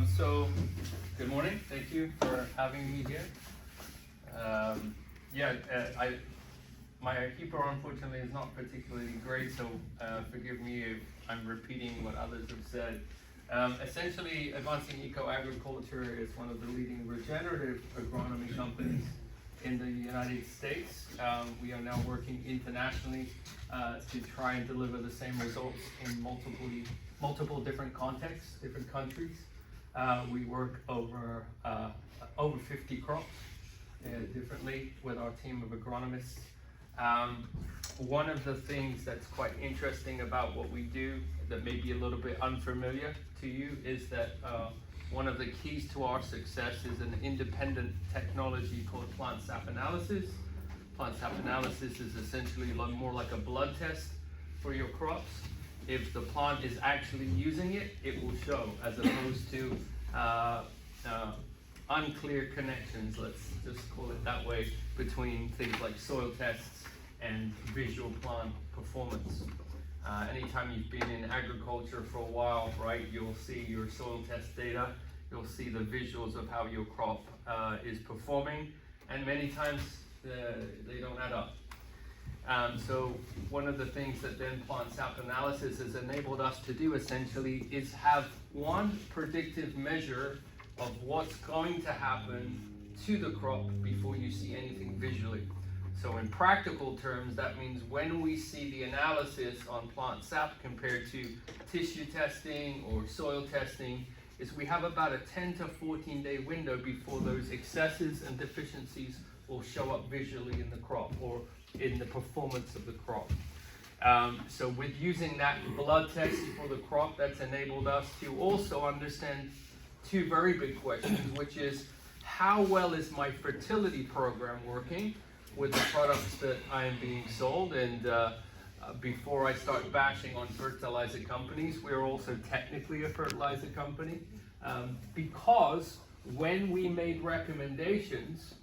So, good morning. Thank you for having me here. My keeper unfortunately is not particularly great, so forgive me if I'm repeating what others have said. Essentially, Advancing Eco-Agriculture is one of the leading regenerative agronomy companies in the United States. We are now working internationally to try and deliver the same results in multiple different contexts, different countries. We work over 50 crops differently with our team of agronomists. One of the things that's quite interesting about what we do that may be a little bit unfamiliar to you is that one of the keys to our success is an independent technology called plant sap analysis. Plant sap analysis is essentially more like a blood test for your crops. If the plant is actually using it, it will show, as opposed to unclear connections, let's just call it that way, between things like soil tests and visual plant performance. Anytime you've been in agriculture for a while, right, you'll see your soil test data, you'll see the visuals of how your crop is performing, and many times they don't add up. So one of the things that then plant sap analysis has enabled us to do essentially is have one predictive measure of what's going to happen to the crop before you see anything visually. So in practical terms, that means when we see the analysis on plant sap compared to tissue testing or soil testing, is we have about a 10 to 14 day window before those excesses and deficiencies will show up visually in the crop or in the performance of the crop. So with using that blood test for the crop, that's enabled us to also understand two very big questions, which is how well is my fertility program working with the products that I am being sold? And before I start bashing on fertilizer companies, we're also technically a fertilizer company, because when we made recommendations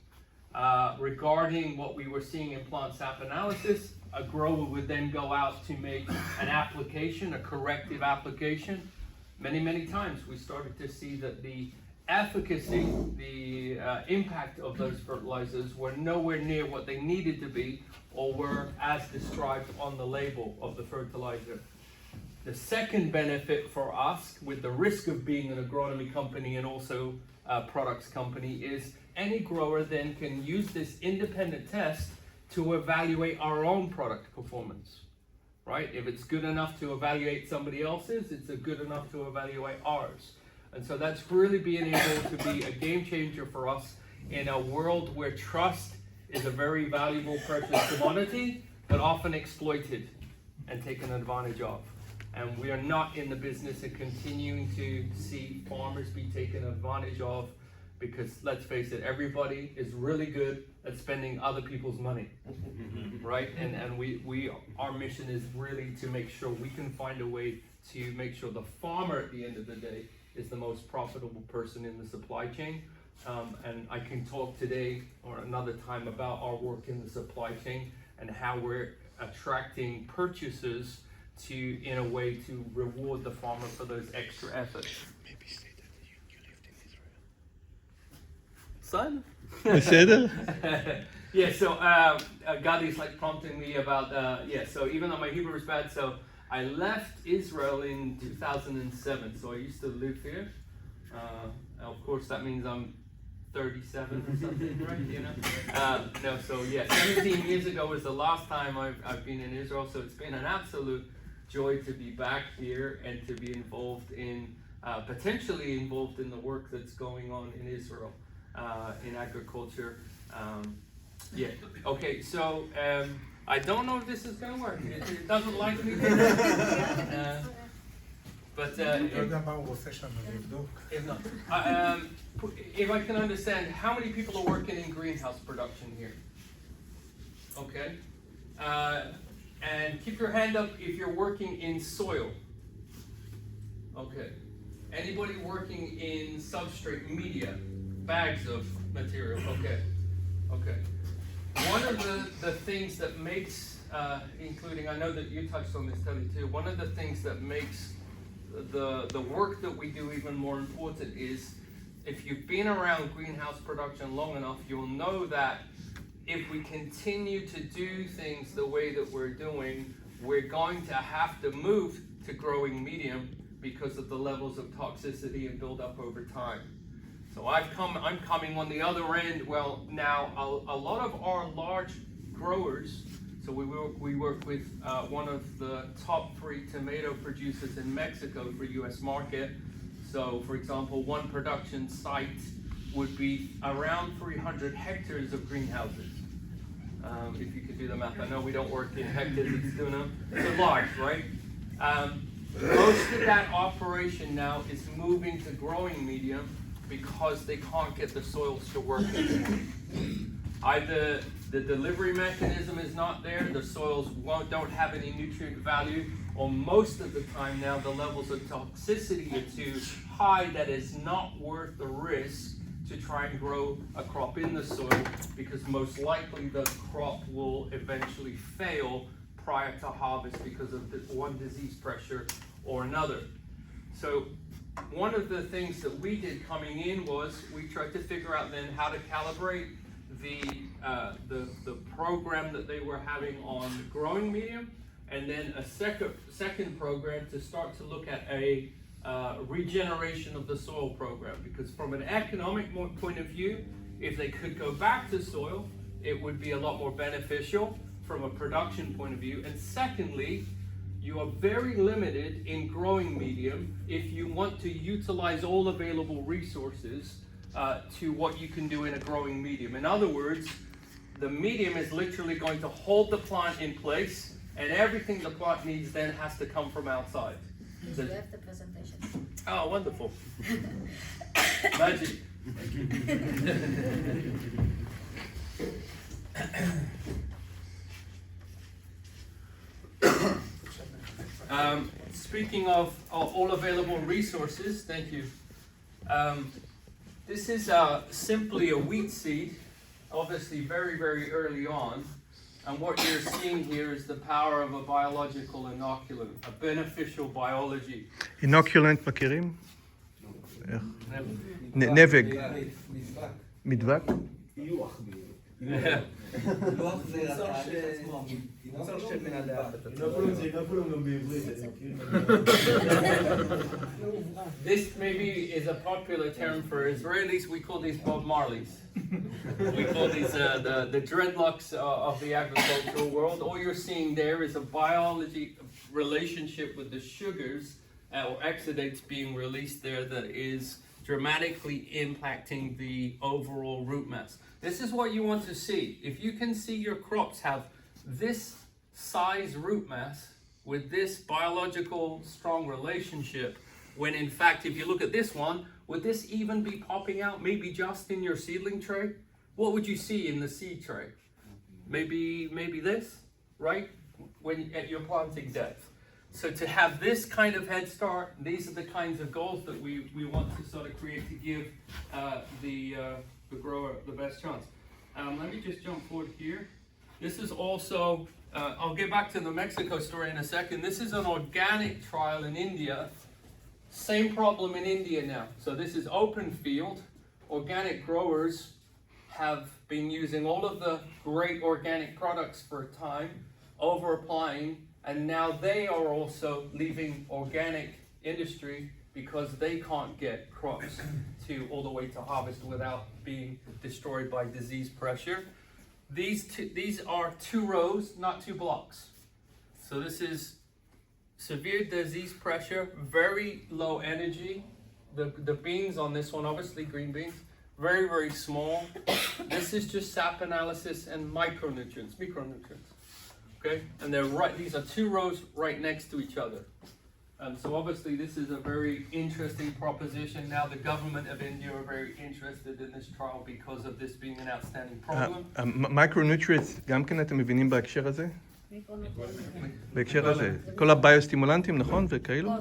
regarding what we were seeing in plant sap analysis, a grower would then go out to make an application, a corrective application. Many times we started to see that the efficacy, the impact of those fertilizers were nowhere near what they needed to be or were as described on the label of the fertilizer. The second benefit for us, with the risk of being an agronomy company and also a products company, is any grower then can use this independent test to evaluate our own product performance, right? If it's good enough to evaluate somebody else's, it's good enough to evaluate ours. And so that's really being able to be a game changer for us in a world where trust is a very valuable, precious commodity, but often exploited and taken advantage of. And we are not in the business of continuing to see farmers be taken advantage of, because let's face it, everybody is really good at spending other people's money, right? And our mission is really to make sure we can find a way to make sure the farmer at the end of the day is the most profitable person in the supply chain. And I can talk today or another time about our work in the supply chain and how we're attracting purchasers to, in a way, to reward the farmer for those extra efforts. Maybe say that you lived in Israel. Son? Yeah, so Gadi's like prompting me about, so even though my Hebrew is bad, so I left Israel in 2007, so I used to live here. Of course, that means I'm 37 or something, right? You know? 17 years ago was the last time I've been in Israel, so it's been an absolute joy to be back here and to be involved in, potentially involved in the work that's going on in Israel, in agriculture. Okay, so I don't know if this is going to work. It doesn't like me. But if I can understand, how many people are working in greenhouse production here? Okay. And keep your hand up if you're working in soil. Okay. Anybody working in substrate media, bags of material? Okay. Okay. One of the things that makes, including, I know that you touched on this, Telly, too, one of the things that makes the work that we do even more important is, if you've been around greenhouse production long enough, you'll know that if we continue to do things the way that we're doing, we're going to have to move to growing medium because of the levels of toxicity and buildup over time. So I'm coming on the other end. Well, now a lot of our large growers, so we work with one of the top 3 tomato producers in Mexico for US market. So for example, one production site would be around 300 hectares of greenhouses. If you could do the math, I know we don't work in hectares, it's large, right? Most of that operation now is moving to growing medium because they can't get the soils to work anymore. Either the delivery mechanism is not there, the soils don't have any nutrient value, or most of the time now the levels of toxicity are too high that it's not worth the risk to try and grow a crop in the soil, because most likely the crop will eventually fail prior to harvest because of one disease pressure or another. So one of the things that we did coming in was we tried to figure out then how to calibrate the program that they were having on growing medium, and then a second program to start to look at a regeneration of the soil program, because from an economic point of view, if they could go back to soil, it would be a lot more beneficial from a production point of view. And secondly, you are very limited in growing medium if you want to utilize all available resources to what you can do in a growing medium. In other words, the medium is literally going to hold the plant in place, and everything the plant needs then has to come from outside. You have the presentation. Oh, wonderful. Magic. Speaking of all available resources, thank you. This is simply a wheat seed, obviously very, very early on. And what you're seeing here is the power of a biological inoculant, a beneficial biology. אינוקולנט מכירים? נבג. מדבק? This maybe is a popular term for Israelis. We call these Bob Marleys. We call these the dreadlocks of the agricultural world. All you're seeing there is a biology relationship with the sugars or exudates being released there that is dramatically impacting the overall root mass. This is what you want to see. If you can see your crops have this size root mass with this biological strong relationship, when in fact, if you look at this one, would this even be popping out maybe just in your seedling tray? What would you see in the seed tray? Maybe this, right? When at your planting depth. So to have this kind of head start, these are the kinds of goals that we want to sort of create to give the grower the best chance. Let me just jump forward here. This is also, I'll get back to the Mexico story in a second. This is an organic trial in India. Same problem in India now. So this is open field. Organic growers have been using all of the great organic products for a time, over applying, and now they are also leaving organic industry because they can't get crops to all the way to harvest without being destroyed by disease pressure. These are 2 rows, not 2 blocks. So this is severe disease pressure, very low energy. The beans on this one, obviously green beans, very, very small. This is just sap analysis and micronutrients. Okay, and these are 2 rows right next to each other. So obviously this is a very interesting proposition. Now the government of India are very interested in this trial because of this being an outstanding problem. מייקרונוטריאנטס, גם כן אתם מבינים בהקשר הזה? בהקשר הזה. כל הביוסטימולנטים, נכון? וכאילו?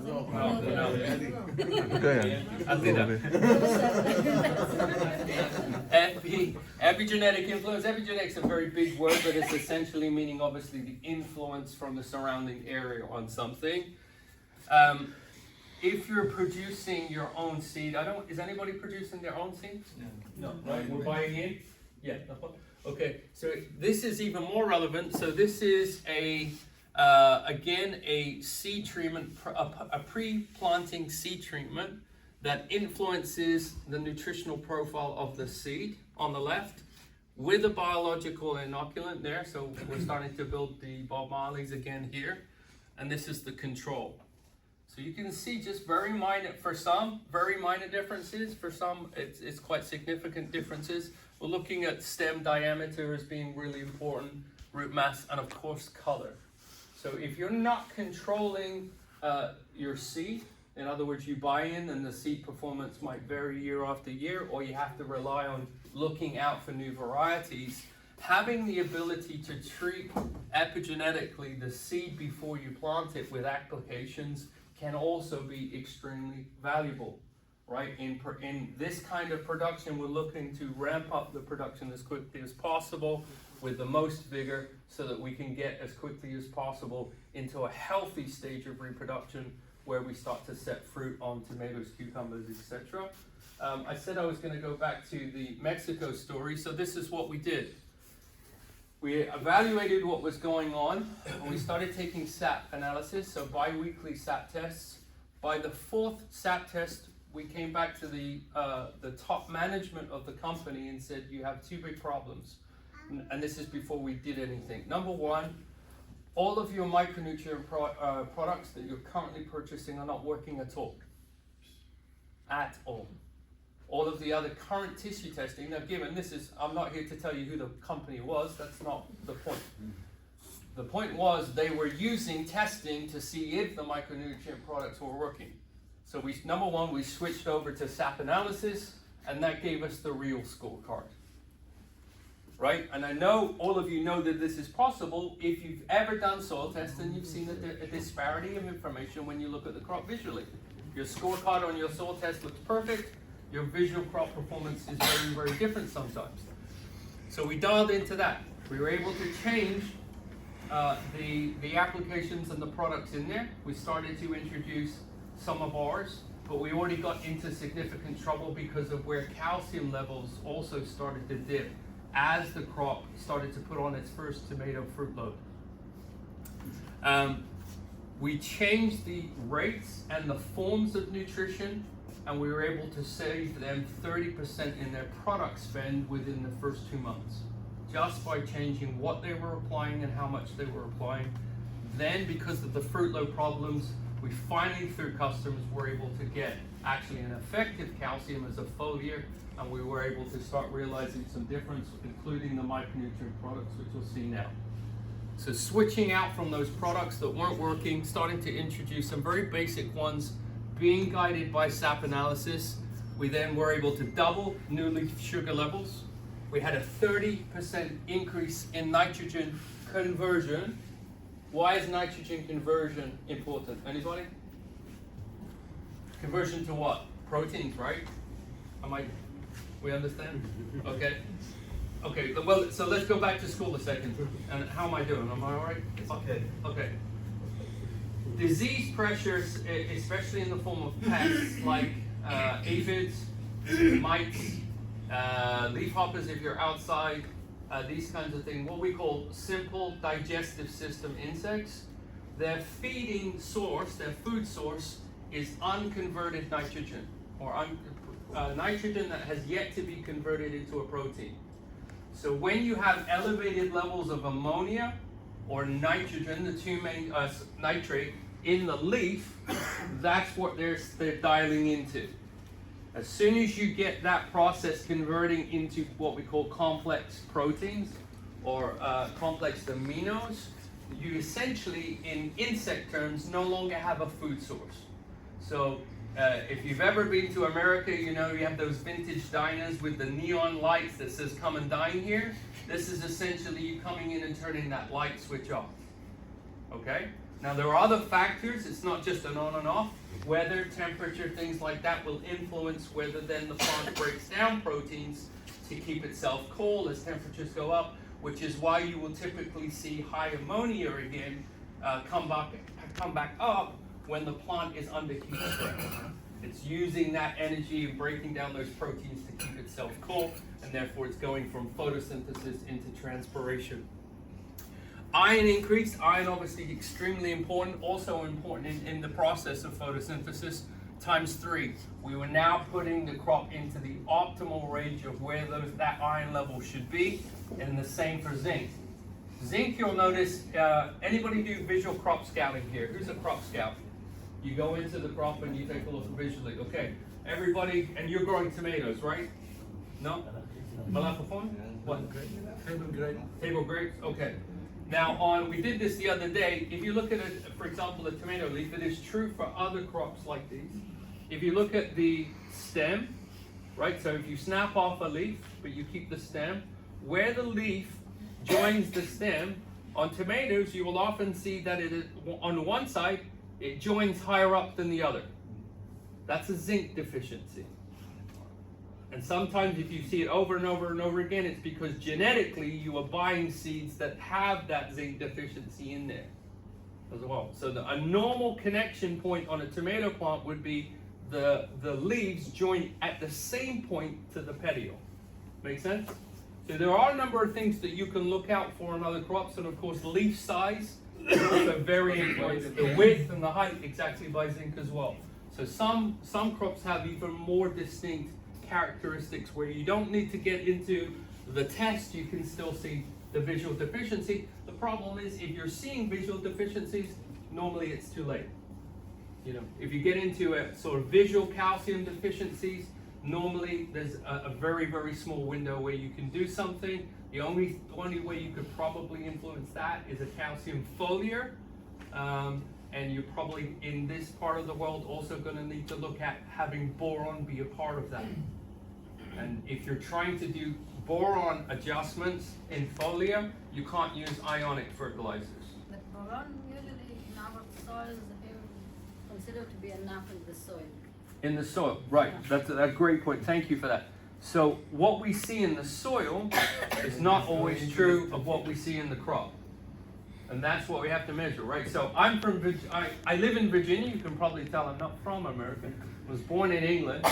Epigenetic influence. Epigenetics is a very big word, but it's essentially meaning obviously the influence from the surrounding area on something. if you're producing your own seed, is anybody producing their own seed? No, right? We're buying in? Yeah. Okay, so this is even more relevant. So this is again, a seed treatment, a pre-planting seed treatment that influences the nutritional profile of the seed on the left with a biological inoculant there. So we're starting to build the Bob Marleys again here. And this is the control. So you can see just very minor differences. For some, it's quite significant differences. We're looking at stem diameter as being really important, root mass, and of course color. So if you're not controlling your seed, in other words, you buy in and the seed performance might vary year after year, or you have to rely on looking out for new varieties, having the ability to treat epigenetically the seed before you plant it with applications can also be extremely valuable, right? In this kind of production, we're looking to ramp up the production as quickly as possible with the most vigor so that we can get as quickly as possible into a healthy stage of reproduction where we start to set fruit on tomatoes, cucumbers, etc. I said I was going to go back to the Mexico story, so this is what we did. We evaluated what was going on, and we started taking SAP analysis, so bi-weekly SAP tests. By the fourth SAP test, we came back to the top management of the company and said, you have two big problems. And this is before we did anything. Number one, all of your micronutrient products that you're currently purchasing are not working at all. At all. All of the other current tissue testing, now given this is, I'm not here to tell you who the company was, that's not the point. The point was they were using testing to see if the micronutrient products were working. So number one, we switched over to SAP analysis, and that gave us the real scorecard. Right? And I know all of you know that this is possible if you've ever done soil tests and you've seen a disparity of information when you look at the crop visually. Your scorecard on your soil test looks perfect. Your visual crop performance is very, very different sometimes. So we dialed into that. We were able to change the applications and the products in there. We started to introduce some of ours, but we already got into significant trouble because of where calcium levels also started to dip as the crop started to put on its first tomato fruit load. We changed the rates and the forms of nutrition, and we were able to save them 30% in their product spend within the first 2 months, just by changing what they were applying and how much they were applying. Then, because of the fruit load problems, we finally, through customers, were able to get actually an effective calcium as a foliar, and we were able to start realizing some difference, including the micronutrient products, which you'll see now. So switching out from those products that weren't working, starting to introduce some very basic ones, being guided by SAP analysis, we then were able to double new leaf sugar levels. We had a 30% increase in nitrogen conversion. Why is nitrogen conversion important? Anybody? Conversion to what? Proteins, right? We understand? Okay. Okay, well, so let's go back to school a second. And how am I doing? Am I all right? Okay. Okay. Disease pressures, especially in the form of pests like aphids, mites, leafhoppers if you're outside, these kinds of things, what we call simple digestive system insects, their feeding source, their food source is unconverted nitrogen, or nitrogen that has yet to be converted into a protein. So when you have elevated levels of ammonia or nitrogen, the two main nitrate in the leaf, that's what they're dialing into. As soon as you get that process converting into what we call complex proteins or complex aminos, you essentially, in insect terms, no longer have a food source. So if you've ever been to America, you know you have those vintage diners with the neon lights that says come and dine here. This is essentially you coming in and turning that light switch off. Okay? Now there are other factors, it's not just an on and off. Weather, temperature, things like that will influence whether then the plant breaks down proteins to keep itself cool as temperatures go up, which is why you will typically see high ammonia again come back up when the plant is under heat stress. It's using that energy and breaking down those proteins to keep itself cool, and therefore it's going from photosynthesis into transpiration. Iron increase, iron obviously extremely important, also important in the process of photosynthesis, times 3. We were now putting the crop into the optimal range of where that iron level should be, and the same for zinc. Zinc, you'll notice, anybody do visual crop scouting here? Who's a crop scout? You go into the crop and you take a look visually. Okay, everybody, and you're growing tomatoes, right? No? Malapafon? What? Table grade. Table grapes? Okay. Now, we did this the other day. If you look at it, for example, a tomato leaf, it is true for other crops like these. If you look at the stem, right? So if you snap off a leaf, but you keep the stem, where the leaf joins the stem, on tomatoes, you will often see that it is, on one side, it joins higher up than the other. That's a zinc deficiency. And sometimes if you see it over and over and over again, it's because genetically you are buying seeds that have that zinc deficiency in there as well. So a normal connection point on a tomato plant would be the leaves join at the same point to the petiole. Make sense? So there are a number of things that you can look out for in other crops, and of course leaf size is also very important. The width and the height exactly by zinc as well. So some crops have even more distinct characteristics where you don't need to get into the test, you can still see the visual deficiency. The problem is if you're seeing visual deficiencies, normally it's too late. You know, if you get into a sort of visual calcium deficiencies, normally there's a very, very small window where you can do something. The only way you could probably influence that is a calcium foliar. And you're probably, in this part of the world, also going to need to look at having boron be a part of that. And if you're trying to do boron adjustments in foliar, you can't use ionic fertilizers. But boron usually in our soils is considered to be enough in the soil. In the soil, right. That's a great point. Thank you for that. So what we see in the soil is not always true of what we see in the crop. And that's what we have to measure, right? So I'm from, I live in Virginia. You can probably tell I'm not from America. I was born in England.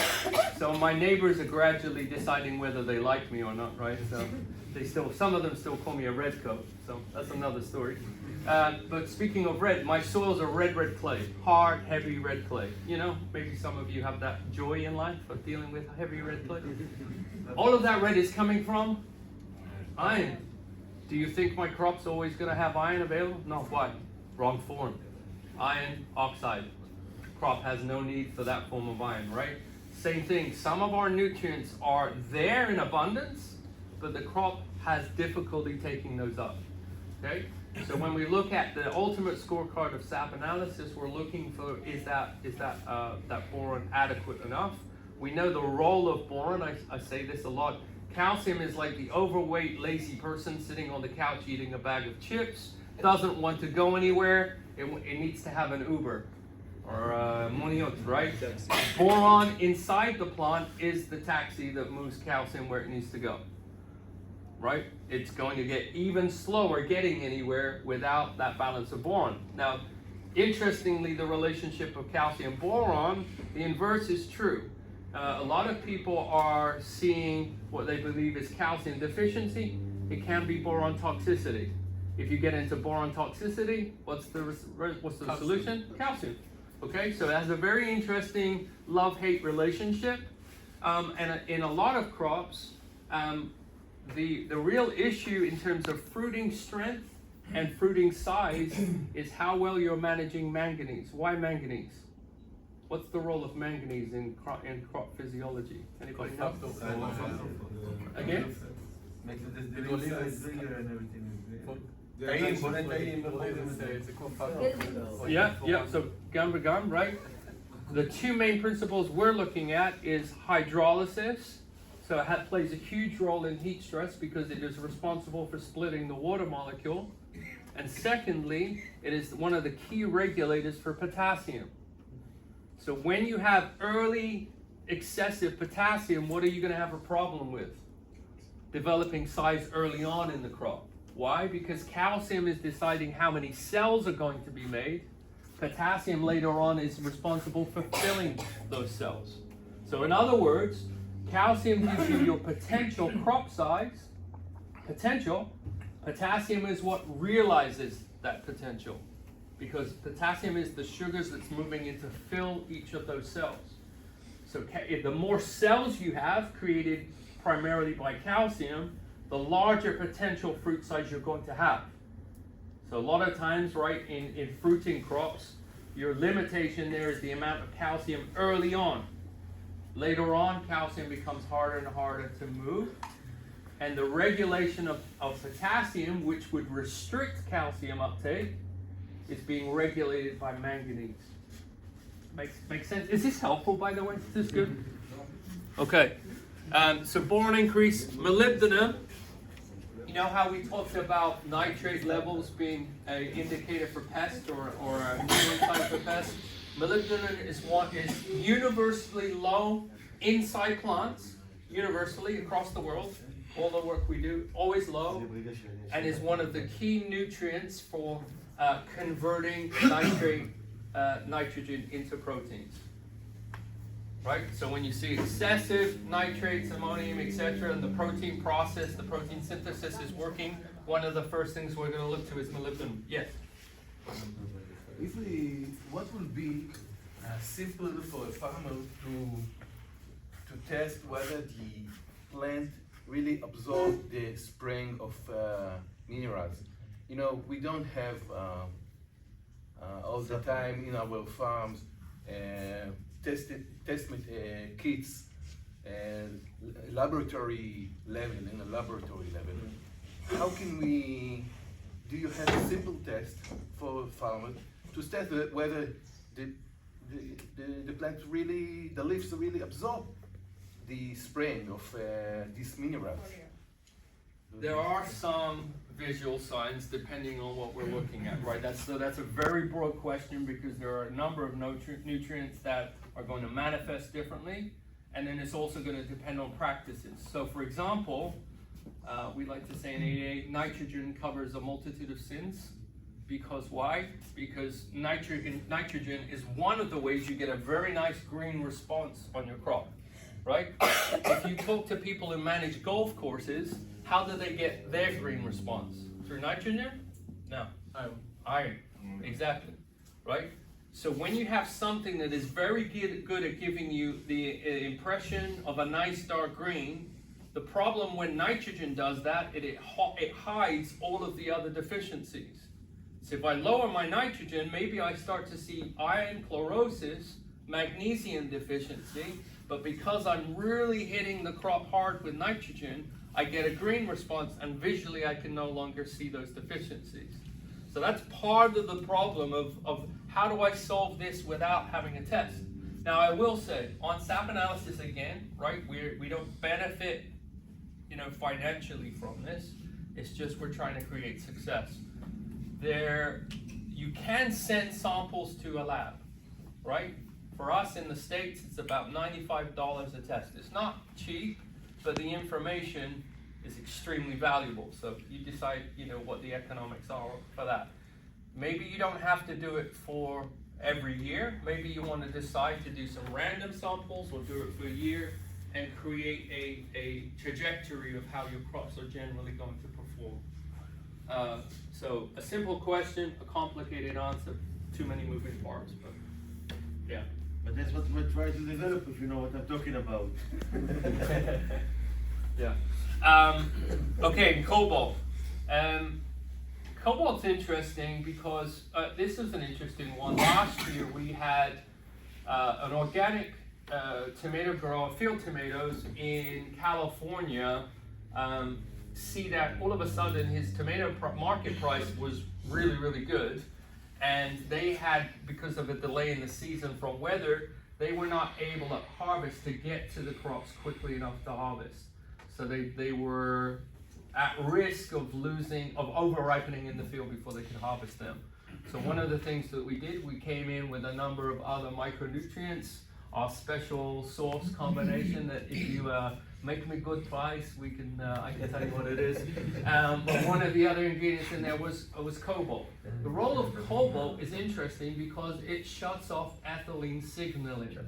So my neighbors are gradually deciding whether they like me or not, right? So they still, some of them still call me a redcoat. So that's another story. But speaking of red, my soils are red clay, hard, heavy red clay. You know, maybe some of you have that joy in life of dealing with heavy red clay. All of that red is coming from iron. Do you think my crop's always going to have iron available? No, why? Wrong form. Iron oxide. Crop has no need for that form of iron, right? Same thing, some of our nutrients are there in abundance, but the crop has difficulty taking those up, okay? So when we look at the ultimate scorecard of SAP analysis, we're looking for, is that boron adequate enough? We know the role of boron, I say this a lot. Calcium is like the overweight, lazy person sitting on the couch eating a bag of chips, doesn't want to go anywhere, it needs to have an Uber or a moniot, right? Boron inside the plant is the taxi that moves calcium where it needs to go, right? It's going to get even slower getting anywhere without that balance of boron. Now, interestingly, the relationship of calcium-boron, the inverse is true. A lot of people are seeing what they believe is calcium deficiency. It can be boron toxicity. If you get into boron toxicity, what's the solution? Calcium. Okay, so it has a very interesting love-hate relationship. And in a lot of crops, the real issue in terms of fruiting strength and fruiting size is how well you're managing manganese. Why manganese? What's the role of manganese in crop physiology? Anybody know? Again? Makes the leaf size bigger and everything. Yeah, so gum, right? The two main principles we're looking at is hydrolysis. So it plays a huge role in heat stress because it is responsible for splitting the water molecule. And secondly, it is one of the key regulators for potassium. So when you have early excessive potassium, what are you going to have a problem with? Developing size early on in the crop. Why? Because calcium is deciding how many cells are going to be made. potassium later on is responsible for filling those cells. So in other words, calcium gives you your potential crop size, potential. Potassium is what realizes that potential, because potassium is the sugars that's moving in to fill each of those cells. So if the more cells you have created primarily by calcium, the larger potential fruit size you're going to have. So a lot of times, right, in fruiting crops, your limitation there is the amount of calcium early on. Later on, calcium becomes harder and harder to move. And the regulation of potassium, which would restrict calcium uptake, is being regulated by manganese. Makes sense? Is this helpful, by the way? Is this good? Okay. So boron increase, molybdenum. You know how we talked about nitrate levels being an indicator for pest or a nutrient for pest? Molybdenum is universally low inside plants, universally across the world. All the work we do, always low, and is one of the key nutrients for converting nitrogen into proteins. Right? So when you see excessive nitrates, ammonium, etc., and the protein process, the protein synthesis is working, one of the first things we're going to look to is molybdenum. Yes? What will be simple for a farmer to test whether the plant really absorb the spraying of minerals? You know, we don't have all the time in our farms test kits, laboratory level, in a laboratory level. How can we, do you have a simple test for farmers to test whether the plant really, the leaves really absorb the spraying of these minerals? There are some visual signs depending on what we're looking at, right? So that's a very broad question, because there are a number of nutrients that are going to manifest differently, and then it's also going to depend on practices. So for example, we like to say in AEA, nitrogen covers a multitude of sins. Because why? Because nitrogen is one of the ways you get a very nice green response on your crop, right? If you talk to people who manage golf courses, how do they get their green response? Through nitrogen? No. Iron. Exactly. Right? So when you have something that is very good at giving you the impression of a nice dark green, the problem when nitrogen does that, it hides all of the other deficiencies. So if I lower my nitrogen, maybe I start to see iron chlorosis, magnesium deficiency, but because I'm really hitting the crop hard with nitrogen, I get a green response, and visually I can no longer see those deficiencies. So that's part of the problem of how do I solve this without having a test. Now I will say, on sap analysis again, right, we don't benefit, financially from this. It's just we're trying to create success. You can send samples to a lab, right? For us in the States, it's about $95 a test. It's not cheap, but the information is extremely valuable. So you decide, what the economics are for that. Maybe you don't have to do it for every year. Maybe you want to decide to do some random samples or do it for a year and create a trajectory of how your crops are generally going to perform. So a simple question, a complicated answer, too many moving parts, but yeah. But that's what we're trying to develop, if you know what I'm talking about. Yeah. Okay, cobalt. Cobalt's interesting because this is an interesting one. Last year we had an organic tomato grower, field tomatoes in California, see that all of a sudden his tomato market price was really, really good. And they had, because of a delay in the season from weather, they were not able to harvest to get to the crops quickly enough to harvest. So they were at risk of over-ripening in the field before they could harvest them. So one of the things that we did, we came in with a number of other micronutrients, our special source combination that if you make me good twice. I can tell you what it is. But one of the other ingredients in there was cobalt. The role of cobalt is interesting because it shuts off ethylene signaling.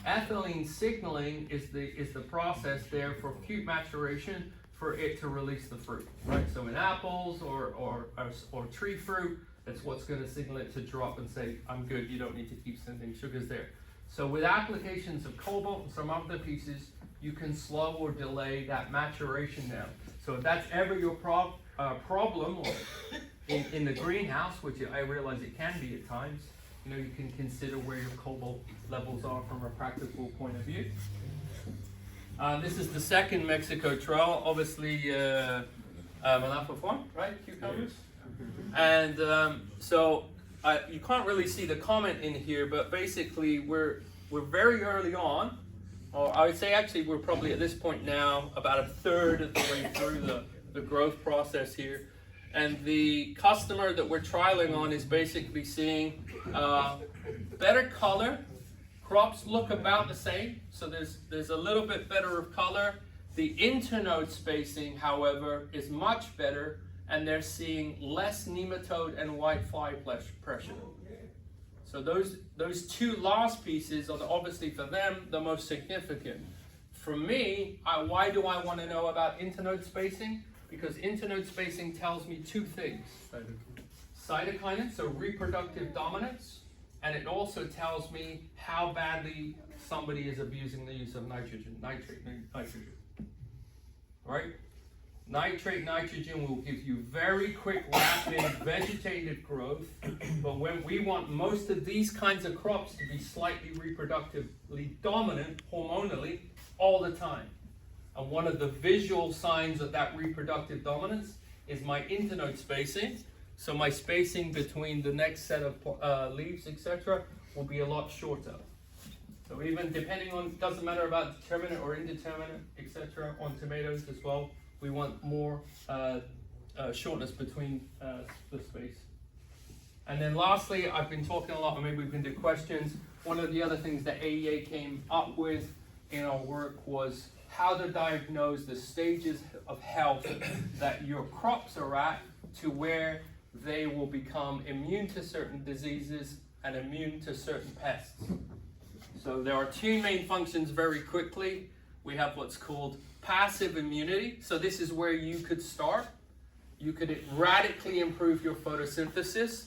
Ethylene signaling is the process there for fruit maturation for it to release the fruit, right? So in apples or tree fruit, that's what's going to signal it to drop and say, I'm good, you don't need to keep sending sugars there. So with applications of cobalt and some other pieces, you can slow or delay that maturation down. So if that's ever your problem or in the greenhouse, which I realize it can be at times, you know, you can consider where your cobalt levels are from a practical point of view. This is the second Mexico trail, obviously Malapafuan, right? Cucumbers. And so you can't really see the comment in here, but basically we're very early on, or I would say actually we're probably at this point now about a third of the way through the growth process here. And the customer that we're trialing on is basically seeing better color. Crops look about the same, so there's a little bit better of color. The internode spacing, however, is much better, and they're seeing less nematode and whitefly pressure. So those two last pieces are obviously for them the most significant. For me, why do I want to know about internode spacing? Because internode spacing tells me two things. Cytokinase, so reproductive dominance, and it also tells me how badly somebody is abusing the use of nitrogen. Right? Nitrate nitrogen will give you very quick, rapid vegetative growth, but when we want most of these kinds of crops to be slightly reproductively dominant hormonally all the time. And one of the visual signs of that reproductive dominance is my internode spacing. So my spacing between the next set of leaves, etc., will be a lot shorter. So even depending on, doesn't matter about determinate or indeterminate, etc., on tomatoes as well, we want more shortness between the space. And then lastly, I've been talking a lot, and maybe we can do questions. One of the other things that AEA came up with in our work was how to diagnose the stages of health that your crops are at to where they will become immune to certain diseases and immune to certain pests. So there are two main functions very quickly. We have what's called passive immunity. So this is where you could start. You could radically improve your photosynthesis,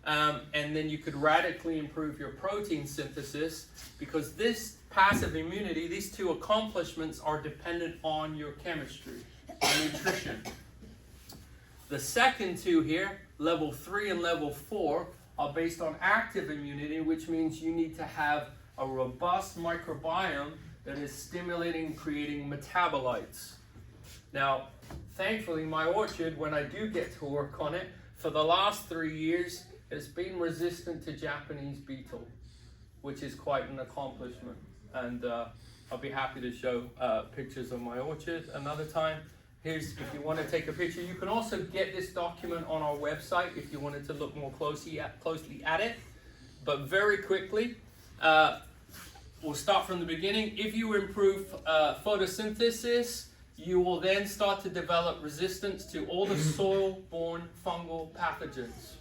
and then you could radically improve your protein synthesis, because this passive immunity, these two accomplishments are dependent on your chemistry and nutrition. The second two here, level 3 and level 4, are based on active immunity, which means you need to have a robust microbiome that is stimulating and creating metabolites. Now, thankfully, my orchard, when I do get to work on it, for the last 3 years, has been resistant to Japanese beetle, which is quite an accomplishment. And I'll be happy to show pictures of my orchard another time. Here's, if you want to take a picture, you can also get this document on our website if you wanted to look more closely at it. But very quickly, we'll start from the beginning. If you improve photosynthesis, you will then start to develop resistance to all the soil-borne fungal pathogens.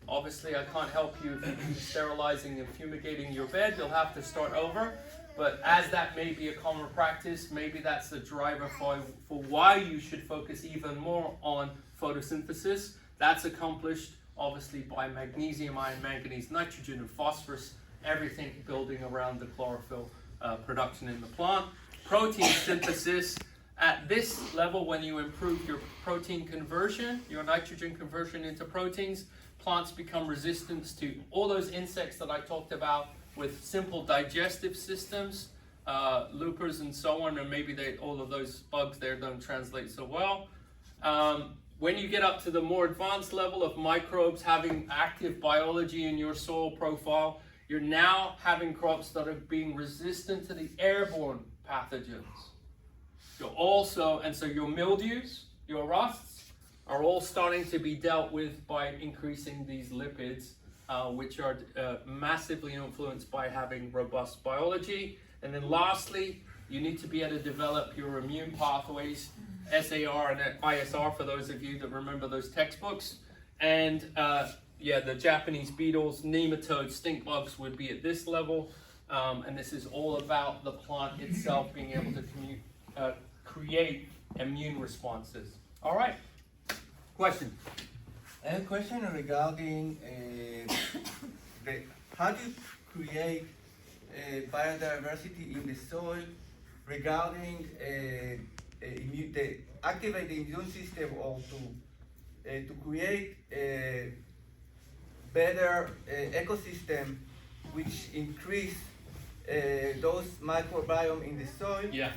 Obviously, I can't help you if you keep sterilizing and fumigating your bed. You'll have to start over. But as that may be a common practice, maybe that's the driver for why you should focus even more on photosynthesis. That's accomplished, obviously, by magnesium, iron, manganese, nitrogen, and phosphorus, everything building around the chlorophyll production in the plant. Protein synthesis, at this level, when you improve your protein conversion, your nitrogen conversion into proteins, plants become resistant to all those insects that I talked about with simple digestive systems, loopers and so on, and maybe all of those bugs there don't translate so well. When you get up to the more advanced level of microbes having active biology in your soil profile, you're now having crops that are being resistant to the airborne pathogens. You're also, and so your mildews, your rusts, are all starting to be dealt with by increasing these lipids, which are massively influenced by having robust biology. And then lastly, You need to be able to develop your immune pathways, SAR and ISR for those of you that remember those textbooks. And yeah, the Japanese beetles, nematodes, stink bugs would be at this level. And this is all about the plant itself being able to create immune responses. All right, question? I have a question regarding how do you create biodiversity in the soil regarding activate the immune system or to create a better ecosystem which increase those microbiome in the soil. Yeah.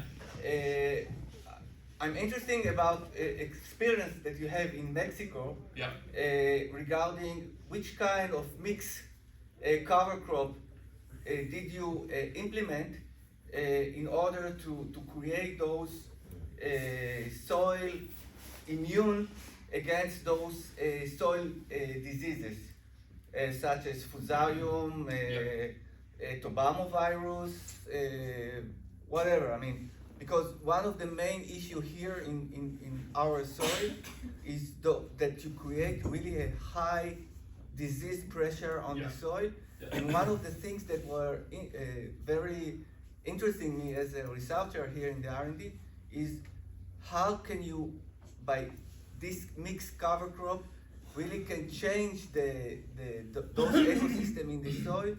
I'm interested about experience that you have in Mexico. Yeah. Regarding which kind of mixed cover crop did you implement in order to create those soil immune against those soil diseases such as Fusarium, Tobamovirus, whatever. I mean, because one of the main issue here in our soil is that you create really a high disease pressure on the soil. And one of the things that were very interesting me as a researcher here in the R&D is how can you, by this mixed cover crop, really can change those ecosystem in the soil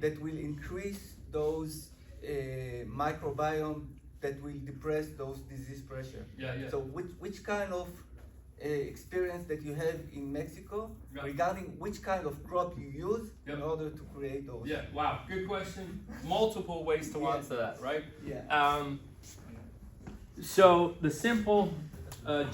that will increase those microbiome that will depress those disease pressure. Yeah, yeah. So which kind of experience that you have in Mexico regarding which kind of crop you use in order to create those? Yeah, wow, good question. Multiple ways to answer that, right? Yeah. So the simple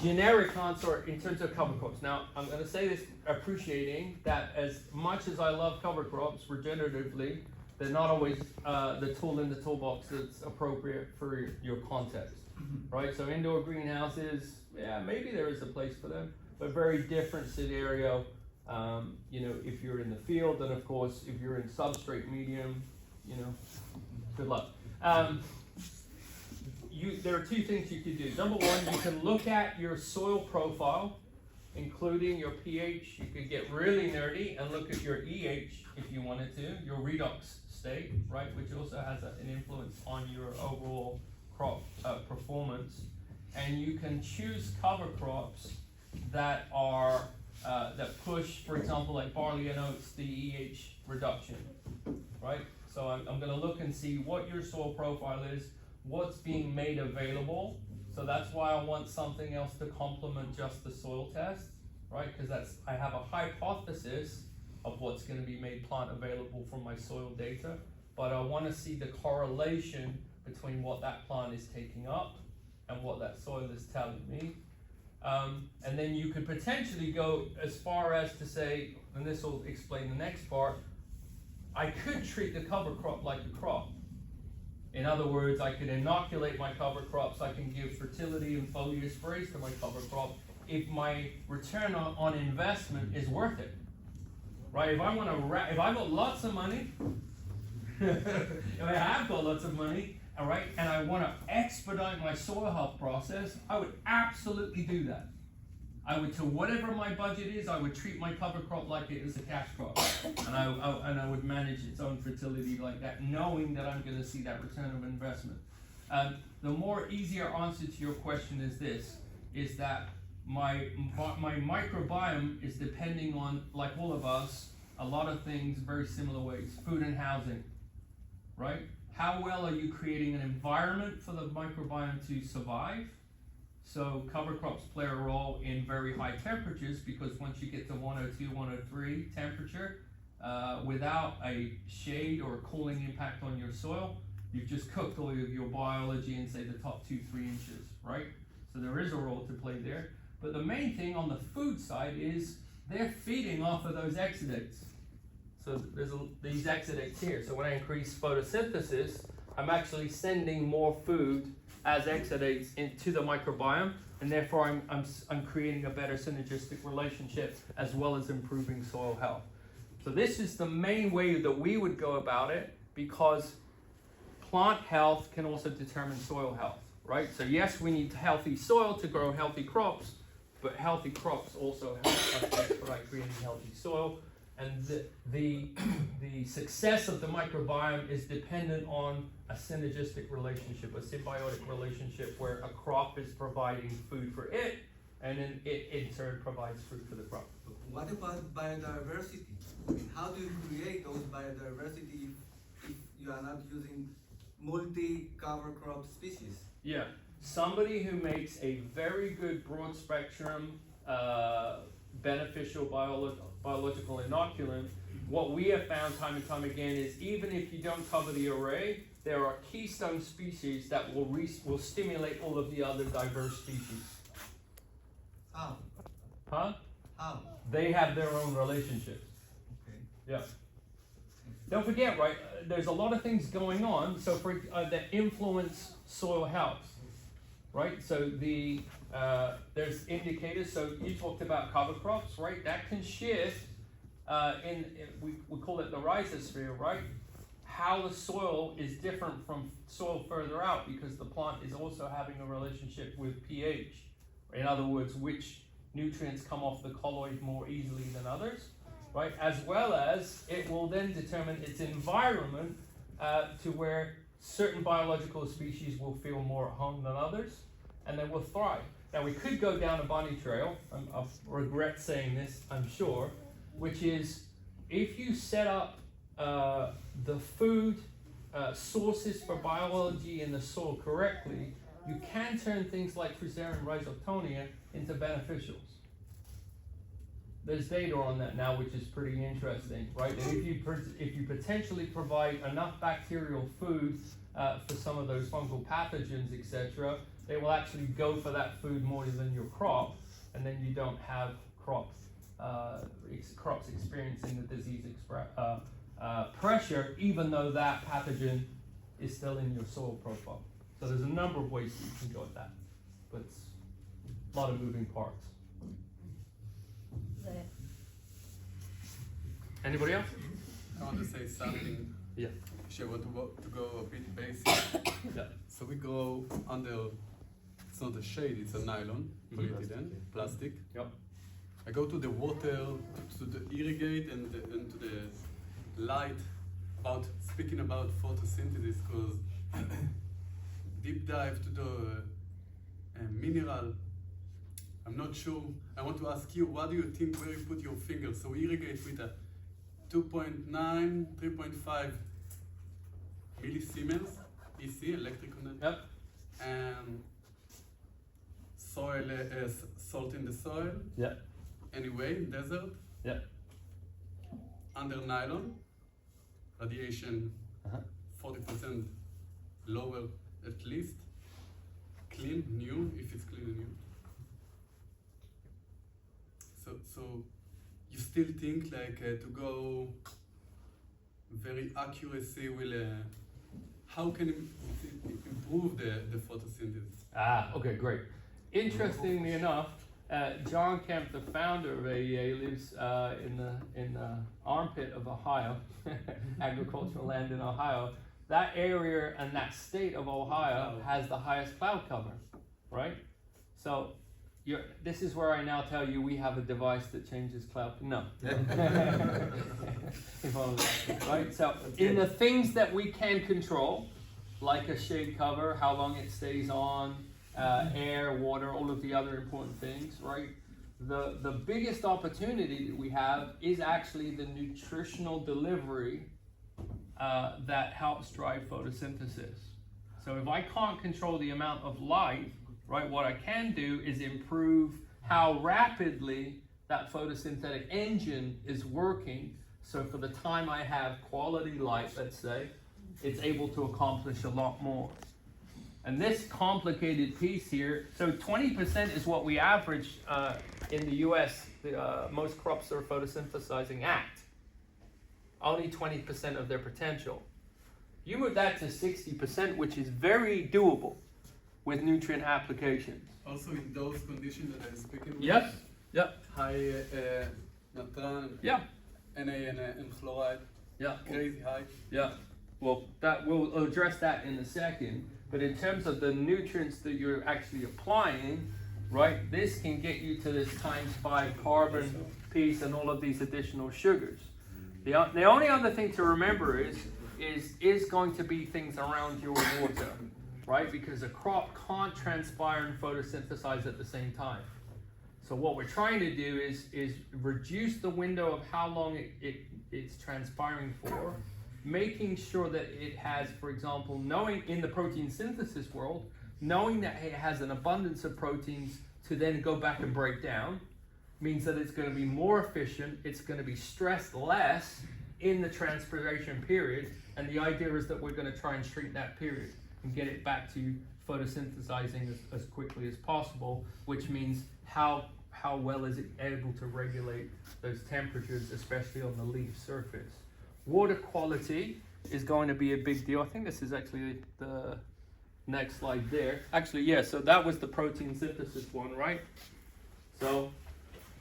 generic answer in terms of cover crops. Now, I'm going to say this appreciating that as much as I love cover crops regeneratively, they're not always the tool in the toolbox that's appropriate for your context, right? So indoor greenhouses, yeah, maybe there is a place for them, but very different scenario. You know, if you're in the field, and of course, if you're in substrate medium, you know, good luck. There are two things you could do. Number one, you can look at your soil profile, including your pH. You could get really nerdy and look at your EH if you wanted to, your redox state, right, which also has an influence on your overall crop performance. And you can choose cover crops that are that push, for example, like barley and oats, the EH reduction, right? So I'm going to look and see what your soil profile is, what's being made available. So that's why I want something else to complement just the soil test, right? Because I have a hypothesis of what's going to be made plant available from my soil data, but I want to see the correlation between what that plant is taking up and what that soil is telling me. And then you could potentially go as far as to say, and this will explain the next part, I could treat the cover crop like a crop. In other words, I could inoculate my cover crops, I can give fertility and foliar sprays to my cover crop if my return on investment is worth it. Right? If I've got lots of money, if I have got lots of money, all right, and I want to expedite my soil health process, I would absolutely do that. I would, to whatever my budget is, I would treat my cover crop like it is a cash crop, and I would manage its own fertility like that, knowing that I'm going to see that return of investment. The more easier answer to your question is this: is that my microbiome is depending on, like all of us, a lot of things very similar ways. Food and housing, right? How well are you creating an environment for the microbiome to survive? So cover crops play a role in very high temperatures, because once you get to 102, 103 temperature, without a shade or a cooling impact on your soil, you've just cooked all of your biology in, say, the top 2-3 inches, right? So there is a role to play there. But the main thing on the food side is they're feeding off of those exudates. So there's these exudates here. So when I increase photosynthesis, I'm actually sending more food as exudates into the microbiome, and therefore I'm creating a better synergistic relationship as well as improving soil health. So this is the main way that we would go about it, because plant health can also determine soil health, right? So yes, we need healthy soil to grow healthy crops, but healthy crops also help us by creating healthy soil. And the success of the microbiome is dependent on a synergistic relationship, a symbiotic relationship where a crop is providing food for it, and then it in turn provides food for the crop. What about biodiversity? I mean, how do you create those biodiversity if you are not using multi-cover crop species? Yeah, somebody who makes a very good broad spectrum beneficial biological inoculant, what we have found time and time again is even if you don't cover the array, there are keystone species that will stimulate all of the other diverse species. How? Huh? How? They have their own relationships. Okay. Yeah. Don't forget, right? There's a lot of things going on. So for that influence soil health, right? So there's indicators. So you talked about cover crops, right? That can shift. We call it the rhizosphere, right? How the soil is different from soil further out because the plant is also having a relationship with pH. In other words, which nutrients come off the colloid more easily than others, right? As well as it will then determine its environment to where certain biological species will feel more at home than others, and they will thrive. Now we could go down a bunny trail, I regret saying this, I'm sure, which is if you set up the food sources for biology in the soil correctly, you can turn things like Fusarium rhizoctonia into beneficials. There's data on that now, which is pretty interesting, right? And if you potentially provide enough bacterial food for some of those fungal pathogens, etc., they will actually go for that food more than your crop, and then you don't have crops experiencing the disease pressure, even though that pathogen is still in your soil profile. So there's a number of ways that you can go with that, but it's a lot of moving parts. Anybody else? I want to say something. Yeah. Actually, I want to go a bit basic. Yeah. So we go under, it's not a shade, it's a nylon, polyethylene, plastic. Yep. I go to the water, to the irrigate and to the light, speaking about photosynthesis, because deep dive to the mineral, I'm not sure. I want to ask you, what do you think where you put your finger? So we irrigate with a 2.9, 3.5 millisiemens EC, electrical net. Yep. And soil, salt in the soil. Yeah. Anyway, desert. Yeah. Under nylon, radiation 40% lower at least. Clean, new, if it's clean and new. So you still think like to go very accuracy will, how can it improve the photosynthesis? Okay, great. Interestingly enough, John Kemp, the founder of AEA, lives in the armpit of Ohio, agricultural land in Ohio. That area and that state of Ohio has the highest cloud cover, right? So this is where I now tell you we have a device that changes cloud. No. Right? So in the things that we can control, like a shade cover, how long it stays on, air, water, all of the other important things, right? The biggest opportunity that we have is actually the nutritional delivery that helps drive photosynthesis. So if I can't control the amount of light, right, what I can do is improve how rapidly that photosynthetic engine is working. So for the time I have quality light, let's say, it's able to accomplish a lot more. And this complicated piece here, so 20% is what we average in the US, most crops are photosynthesizing at. Only 20% of their potential. You move that to 60%, which is very doable with nutrient applications. Also in those conditions that I'm speaking with. Yep, yep. High natron, Yeah. Na and chloride. Yeah. Crazy high. Yeah. well, that we'll address that in a second. But in terms of the nutrients that you're actually applying, right, this can get you to this ×5 carbon piece and all of these additional sugars. The only other thing to remember is going to be things around your water, right? Because a crop can't transpire and photosynthesize at the same time. So what we're trying to do is reduce the window of how long it's transpiring for, making sure that it has, for example, knowing in the protein synthesis world, knowing that it has an abundance of proteins to then go back and break down, means that it's going to be more efficient, it's going to be stressed less in the transpiration period, and the idea is that we're going to try and shrink that period and get it back to photosynthesizing as quickly as possible, which means how well is it able to regulate those temperatures, especially on the leaf surface. Water quality is going to be a big deal. I think this is actually the next slide there. Actually, yeah, so that was the protein synthesis one, right? So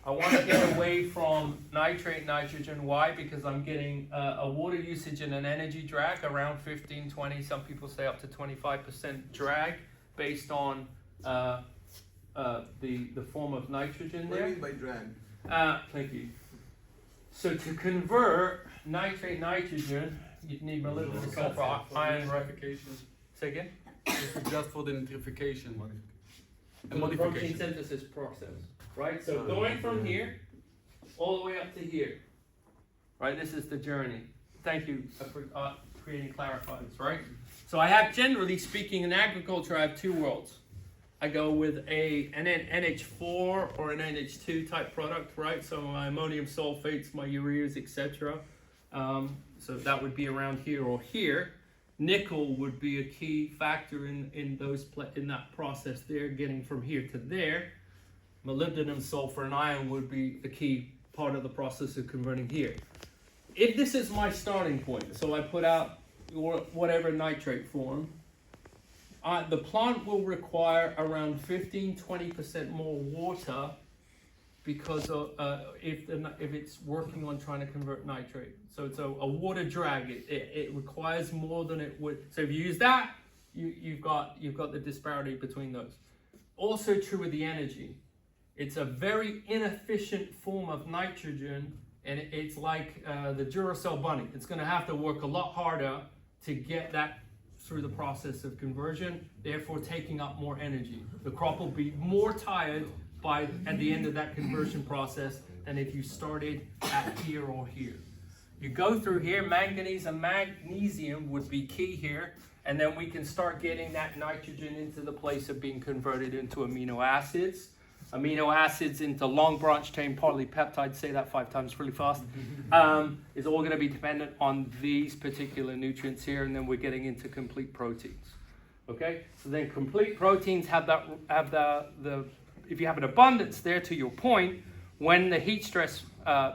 I want to get away from nitrate, nitrogen. Why? Because I'm getting a water usage and an energy drag around 15, 20, some people say up to 25% drag based on the form of nitrogen there. What do you mean by drag? Thank you. So to convert nitrate, nitrogen, you'd need molybdenum sulfur iron. Nitrification. Say again? This is just for the nitrification. The protein synthesis process, right? So going from here all the way up to here, right? This is the journey. Thank you for creating clarifiers, right? So I have, generally speaking, in agriculture, I have two worlds. I go with an NH4 or an NH2 type product, right? So my ammonium sulfates, my ureas, etc. So that would be around here or here. Nickel would be a key factor in that process there, getting from here to there. Molybdenum, sulfur, and iron would be the key part of the process of converting here. If this is my starting point, so I put out whatever nitrate form, the plant will require around 15-20% more water because of, if it's working on trying to convert nitrate. So it's a water drag. It requires more than it would. So if you use that, you've got the disparity between those. Also true with the energy. It's a very inefficient form of nitrogen, and it's like the Duracell bunny. It's going to have to work a lot harder to get that through the process of conversion, therefore taking up more energy. The crop will be more tired at the end of that conversion process than if you started at here or here. You go through here, manganese and magnesium would be key here, and then we can start getting that nitrogen into the place of being converted into amino acids. Amino acids into long branch chain polypeptides, say that 5 times really fast, is all going to be dependent on these particular nutrients here, and then we're getting into complete proteins. Okay, so then complete proteins have the if you have an abundance there, to your point, when the heat stress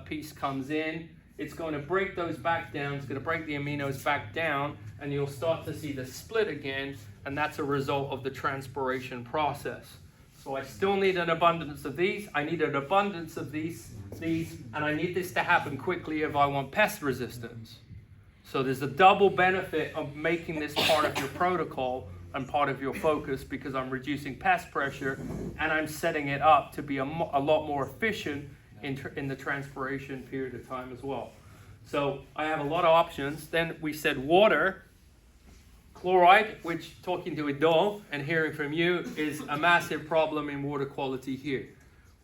piece comes in, it's going to break those back down, it's going to break the aminos back down, and you'll start to see the split again, and that's a result of the transpiration process. So I still need an abundance of these, I need an abundance of these, and I need this to happen quickly if I want pest resistance. So there's a double benefit of making this part of your protocol and part of your focus, because I'm reducing pest pressure and I'm setting it up to be a lot more efficient in the transpiration period of time as well. So I have a lot of options. Then we said water. Chloride, which, talking to Darom and hearing from you, is a massive problem in water quality here.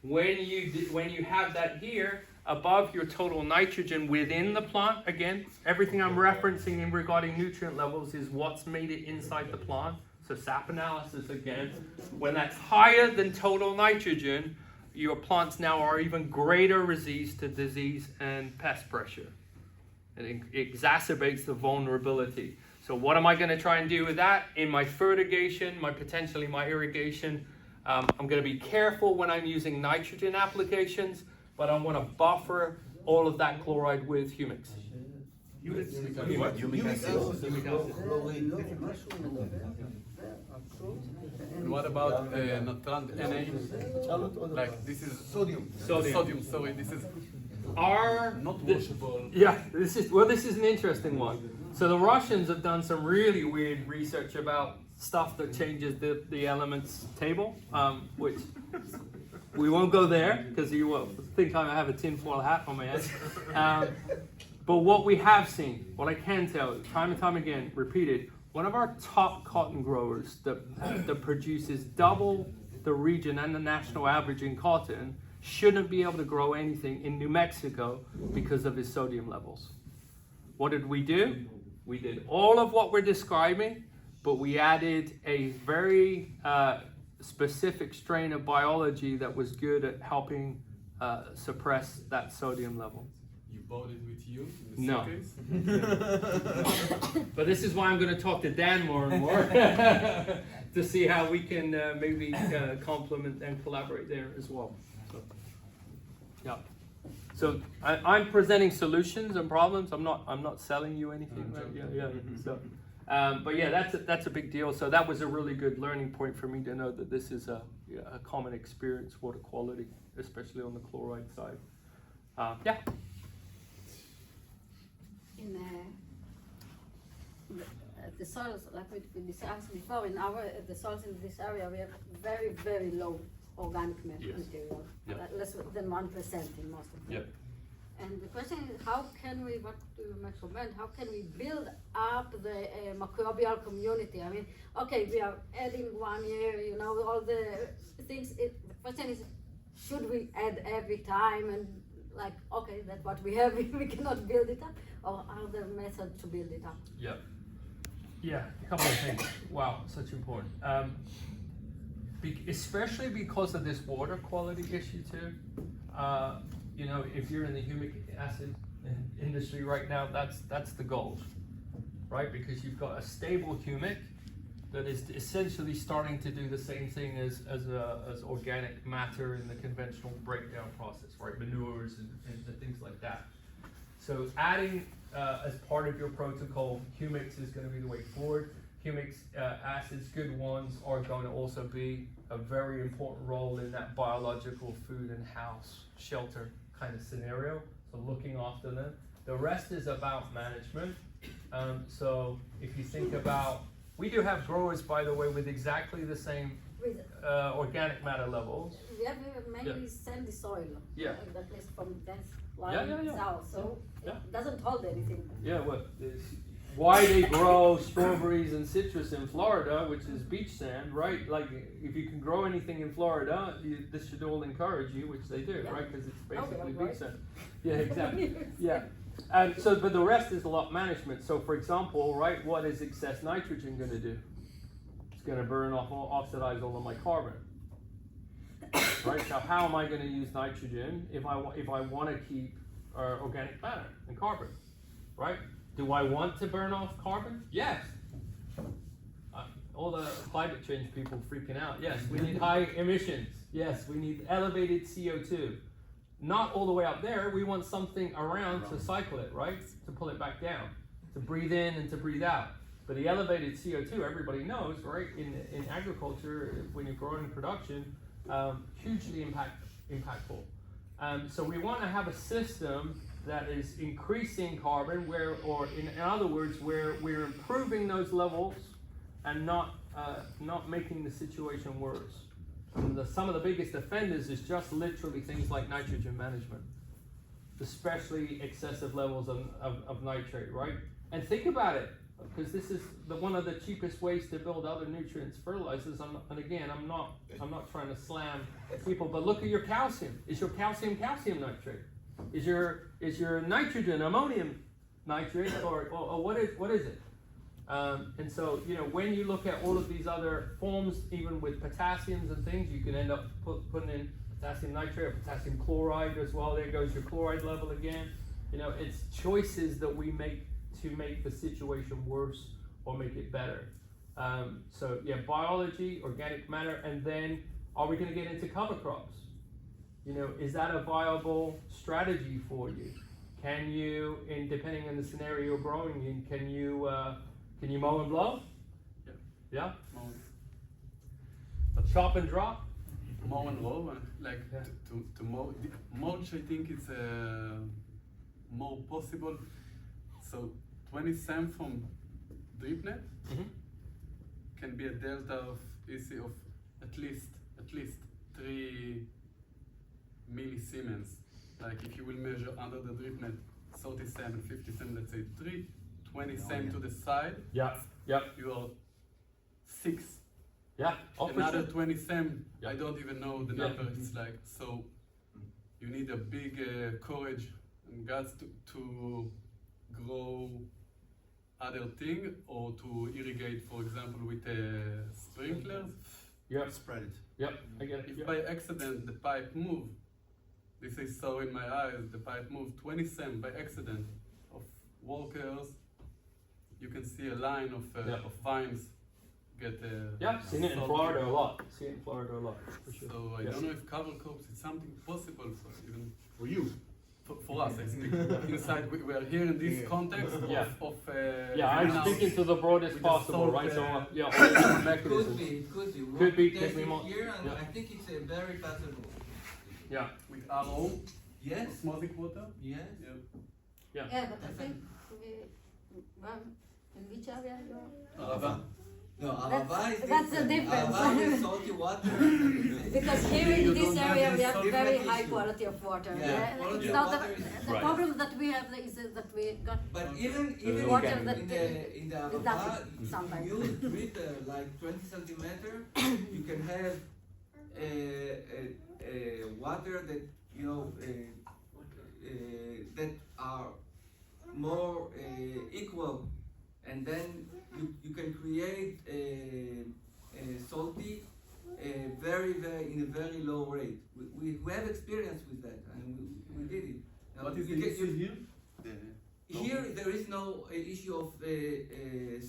When you have that here above your total nitrogen within the plant, again, everything I'm referencing in regarding nutrient levels is what's made it inside the plant. So sap analysis again. When that's higher than total nitrogen, your plants now are even greater resist to disease and pest pressure. It exacerbates the vulnerability. So what am I going to try and do with that? In my fertigation, potentially my irrigation, I'm going to be careful when I'm using nitrogen applications, but I want to buffer all of that chloride with humics. Humic acid. And what about not NA? Like this is sodium. Sodium. Sorry, this is not washable. Yeah, this is an interesting one. So the Russians have done some really weird research about stuff that changes the elements table, which we won't go there because you will think I have a tinfoil hat on my head. But what we have seen, what I can tell, time and time again, repeated, one of our top cotton growers that produces double the region and the national average in cotton shouldn't be able to grow anything in New Mexico because of his sodium levels. What did we do? We did all of what we're describing, but we added a very specific strain of biology that was good at helping suppress that sodium level. You bought it with you in the No. suitcase? But this is why I'm going to talk to Dan more and more to see how we can maybe complement and collaborate there as well. So, yeah. So I'm presenting solutions and problems. I'm not selling you anything. Right? Yeah. So, but yeah, that's a big deal. So that was a really good learning point for me to know that this is a common experience, water quality, especially on the chloride side. Yeah. In the soils, like we discussed before, the soils in this area, we have very, very low organic material, less than 1% in most of them. Yep. And the question is, how can we, what do you recommend, how can we build up the microbial community? I mean, okay, we are adding 1 year, you know, all the things. The question is, should we add every time? And like, okay, that's what we have, we cannot build it up, or are there methods to build it up? Yeah. Yeah, a couple of things. Wow, such important. Especially because of this water quality issue too. You know, if you're in the humic acid industry right now, that's the goal, right? Because you've got a stable humic that is essentially starting to do the same thing as organic matter in the conventional breakdown process, right? Manures and things like that. So adding as part of your protocol, humics is going to be the way forward. Humic acids, good ones, are going to also be a very important role in that biological food and house shelter kind of scenario. So looking after them. The rest is about management. So if you think about, we do have growers, by the way, with exactly the same organic matter levels. We have mainly sandy soil. Yeah. That is from Yeah. south, so it doesn't hold anything. Yeah, why they grow strawberries and citrus in Florida, which is beach sand, right? Like, if you can grow anything in Florida, this should all encourage you, which they do, right? Because it's basically beach sand. Yeah, exactly. Yeah. And so, but the rest is a lot management. So, for example, right, what is excess nitrogen going to do? It's going to burn off, oxidize all of my carbon. Right. So, how am I going to use nitrogen if I want to keep organic matter and carbon? Right. Do I want to burn off carbon? Yes. All the climate change people freaking out. Yes, we need high emissions. Yes, we need elevated CO2. Not all the way up there. We want something around to cycle it, right? To pull it back down, to breathe in and to breathe out. But the elevated CO2, everybody knows, right? In agriculture, when you're growing production, hugely impactful. So we want to have a system that is increasing carbon, or in other words, where we're improving those levels and not making the situation worse. Some of the biggest offenders is just literally things like nitrogen management, especially excessive levels of nitrate, right? And think about it, because this is one of the cheapest ways to build other nutrients, fertilizers. And again, I'm not trying to slam people, but look at your calcium. Is your calcium nitrate? Is your nitrogen ammonium nitrate, or what is it? And so, you know, when you look at all of these other forms, even with potassiums and things, you can end up putting in potassium nitrate or potassium chloride as well. There goes your chloride level again. You know, it's choices that we make to make the situation worse or make it better. So yeah, biology, organic matter, and then are we going to get into cover crops? You know, is that a viable strategy for you? Can you, depending on the scenario you're growing in, can you mow and blow? Yeah. Yeah? But chop and drop? Mow and roll, to mow. Mulch, I think it's more possible. So 20 SEM from drip net Mhm. can be a delta of EC of at least 3 millisiemens. Like if you will measure under the drip net 30 SEM and 50 SEM, let's say 20 SEM to the side, Yeah, yeah, you are 6. yeah. Oh, for Another sure. 20 SEM, Yeah. I don't even know the Yeah. number it's like. So you need a big courage and guts to grow other thing or to irrigate, for example, with sprinklers. Yeah, Spread it. yeah, I get it. If Yeah. by accident the pipe move, this is so in my eyes, the pipe moved 20 SEM by accident of workers, you can see a line of Yeah. of vines get Yeah, seen it in salty. Florida a lot. See it in Florida a lot, for sure. So I Yeah. don't know if cover crops is something possible for even For you. for us. I speak inside. We are here in this context Yeah. of Yeah, I'm greenhouse. speaking to the broadest with the possible, salt, right? So, uh, yeah, all the Could mechanisms. be, it could be. We Could want be, to could test be it more- here, and yeah. I think it's very possible. Yeah, with RO, Yes, osmotic water. yes. Yeah. Yeah, but I think well, in which area you're? Arava. No, Arava is That's the different. difference. Arava is salty water. Because here You in this don't have area this we have solid very issue. high quality of water. Yeah, quality It's of not water the, is- the Right. problem that we have is that we got But even water in that the is Arava, nothing sometimes. you drip like 20 centimeter, you can have water that that are more equal, and then you can create salty very in a very low rate. We have experience with that, and we did it. Now, What is you the can- issue here? Here there is no issue of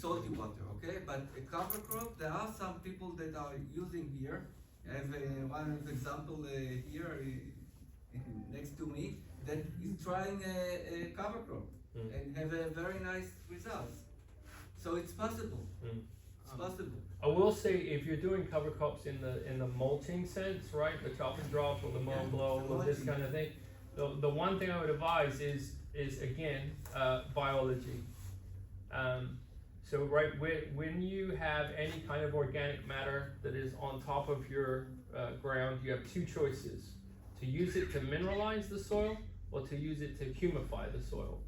salty water, okay? But a cover crop, there are some people that are using here. I have one example here next to me that is trying a cover crop and have a very nice results. So it's possible. It's possible. I will say if you're doing cover crops in the mulching sense, right, the chop and drop or the mow and blow the or this mulching. kind of thing, the one thing I would advise is again biology. So right when you have any kind of organic matter that is on top of your ground, you have two choices: to use it to mineralize the soil or to use it to humify the soil.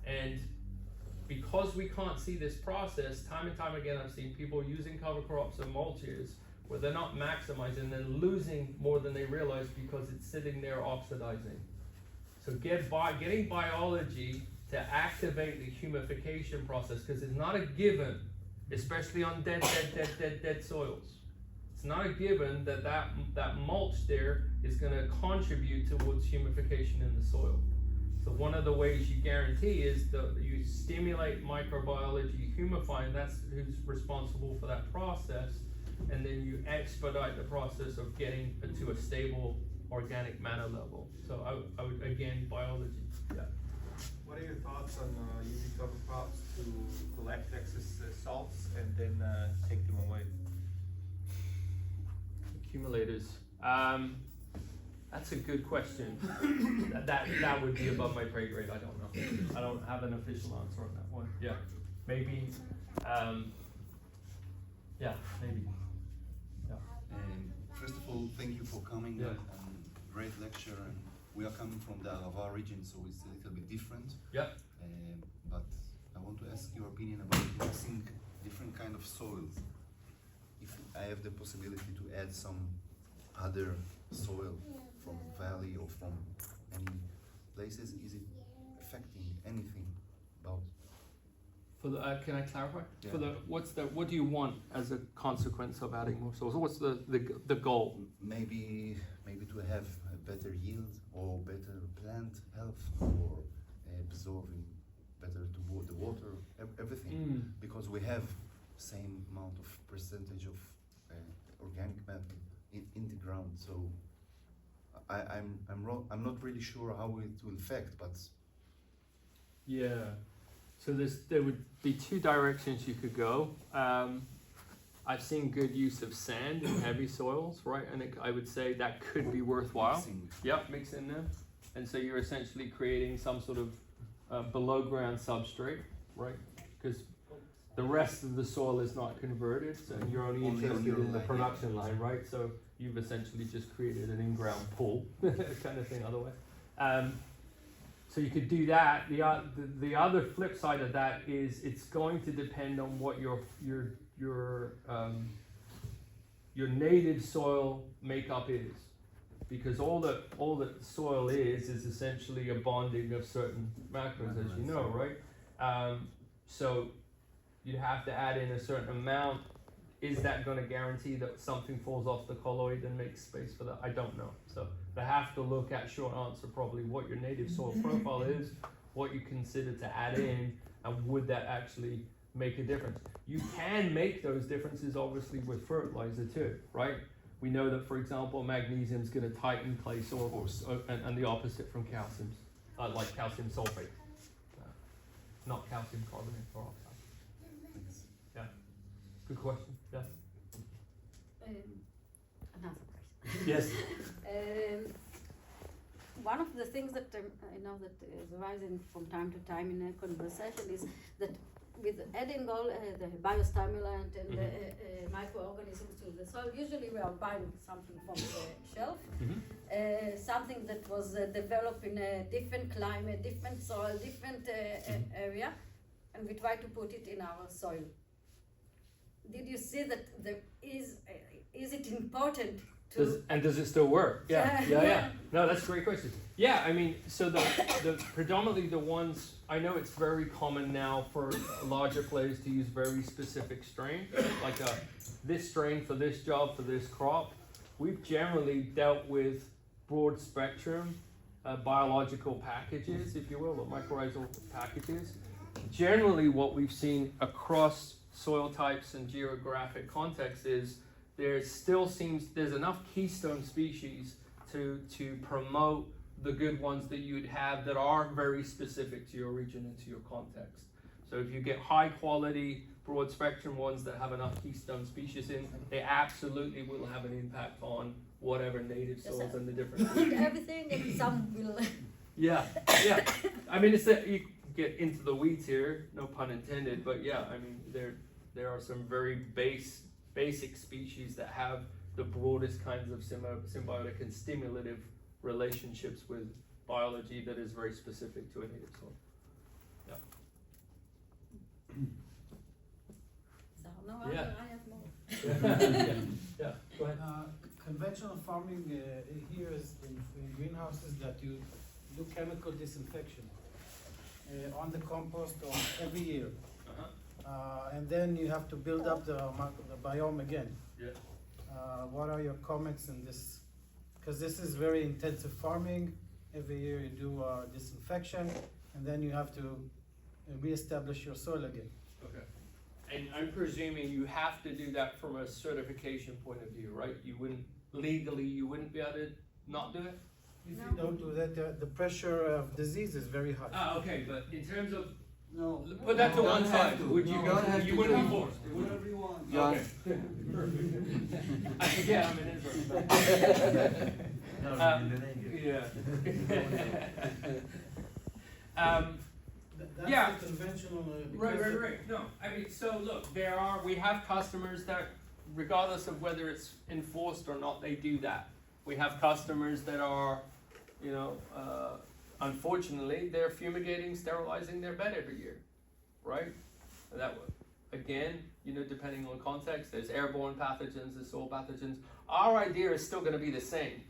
And because we can't see this process, time and time again, I've seen people using cover crops and mulches where they're not maximizing, they're losing more than they realize because it's sitting there oxidizing. So getting biology to activate the humification process, because it's not a given, especially on dead soils. It's not a given that mulch there is going to contribute towards humification in the soil. So one of the ways you guarantee is that you stimulate microbiology, humify, and that's who's responsible for that process, and then you expedite the process of getting to a stable organic matter level. So I would again, biology. Yeah. What are your thoughts on using cover crops to collect excess salts and then take them away? Accumulators. That's a good question. that would be above my pay grade. I don't know. I don't have an official answer on that one. Yeah, maybe. Yeah, maybe. Yeah. First of all, thank you for coming. Yeah. Great lecture, and we are coming from the Arava region, so it's a little bit different. Yeah. But I want to ask your opinion about mixing different kind of soils. If I have the possibility to add some other soil from valley or from any places, is it affecting anything about? For the, can I clarify? Yeah. For the, what do you want as a consequence of adding more soils? What's the goal? Maybe to have a better yield or better plant health or absorbing better to the water, everything. Because we have same amount of percentage of organic matter in the ground. So I'm not really sure how it will affect, but Yeah. So there would be two directions you could go. I've seen good use of sand in heavy soils, right? And I would say that could be worthwhile. mixing. Yep, mix in them. And so you're essentially creating some sort of below ground substrate. right? Because the rest of the soil is not converted, so you're only Only on interested your in the line, production line, right? So you've essentially just created an in-ground pool kind of thing otherwise. So you could do that. The other flip side of that is it's going to depend on what your native soil makeup is, because all that soil is essentially a bonding of certain macros, as you know, right? So you have to add in a certain amount. Is that going to guarantee that something falls off the colloid and makes space for that? I don't know. So I have to look at, short answer, probably what your native soil profile is, what you consider to add in, and would that actually make a difference? You can make those differences obviously with fertilizer too, right? We know that, for example, magnesium is going to tighten clay soil, and the opposite from calcium, like calcium sulfate, not calcium carbonate or oxide. Yeah, good question. Yeah. Another question. Yes. One of the things that I know that is rising from time to time in a conversation is that with adding all the biostimulant and the microorganisms to the soil, usually we are buying something from the shelf, something that was developed in a different climate, different soil, different area, and we try to put it in our soil. Did you see that there is it important to... Does it still work? Yeah. No, that's a great question. Yeah, I mean, so the predominantly the ones, I know it's very common now for larger players to use very specific strain, like this strain for this job, for this crop. We've generally dealt with broad spectrum biological packages, if you will, or mycorrhizal packages. Generally what we've seen across soil types and geographic context is there's enough keystone species to promote the good ones that you'd have that are very specific to your region and to your context. So if you get high quality, broad spectrum ones that have enough keystone species in, they absolutely will have an impact on whatever native soils and the different. Everything and some will. Yeah. I mean, it's that you get into the weeds here, no pun intended, but yeah, I mean, there are some very basic species that have the broadest kinds of symbiotic and stimulative relationships with biology that is very specific to a native soil. So, no, Yeah. I have more. Yeah, go ahead. Conventional farming here is in greenhouses that you do chemical disinfection on the compost every year. And then you have to build up the biome again. Yeah. What are your comments on this? Because this is very intensive farming. Every year you do disinfection, and then you have to reestablish your soil again. Okay. And I'm presuming you have to do that from a certification point of view, right? You wouldn't be able to not do it? If you don't do that, the pressure of disease is very high. Okay, but in terms of No. put that to You one don't side. have to. Would you? You don't have You to wouldn't do be it. forced. Whatever you want. Okay. I forget I'm in Israel. That's Yeah. the conventional. Right. No, I mean, so look, we have customers that, regardless of whether it's enforced or not, they do that. We have customers that are, unfortunately, they're fumigating, sterilizing their bed every year, right? And that, again, depending on context, there's airborne pathogens, there's soil pathogens. Our idea is still gonna be the same.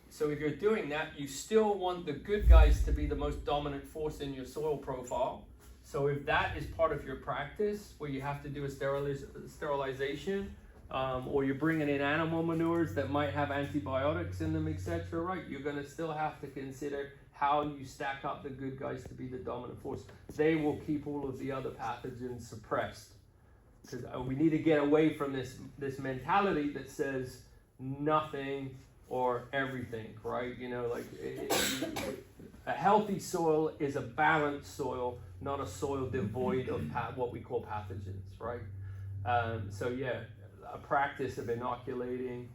So if you're doing that, you still want the good guys to be the most dominant force in your soil profile. So if that is part of your practice, where you have to do a sterilization, or you're bringing in animal manures that might have antibiotics in them, etc., right? You're gonna still have to consider how you stack up the good guys to be the dominant force. They will keep all of the other pathogens suppressed. Because we need to get away from this mentality that says nothing or everything, right? A healthy soil is a balanced soil, not a soil devoid of what we call pathogens, right? So yeah, a practice of inoculating,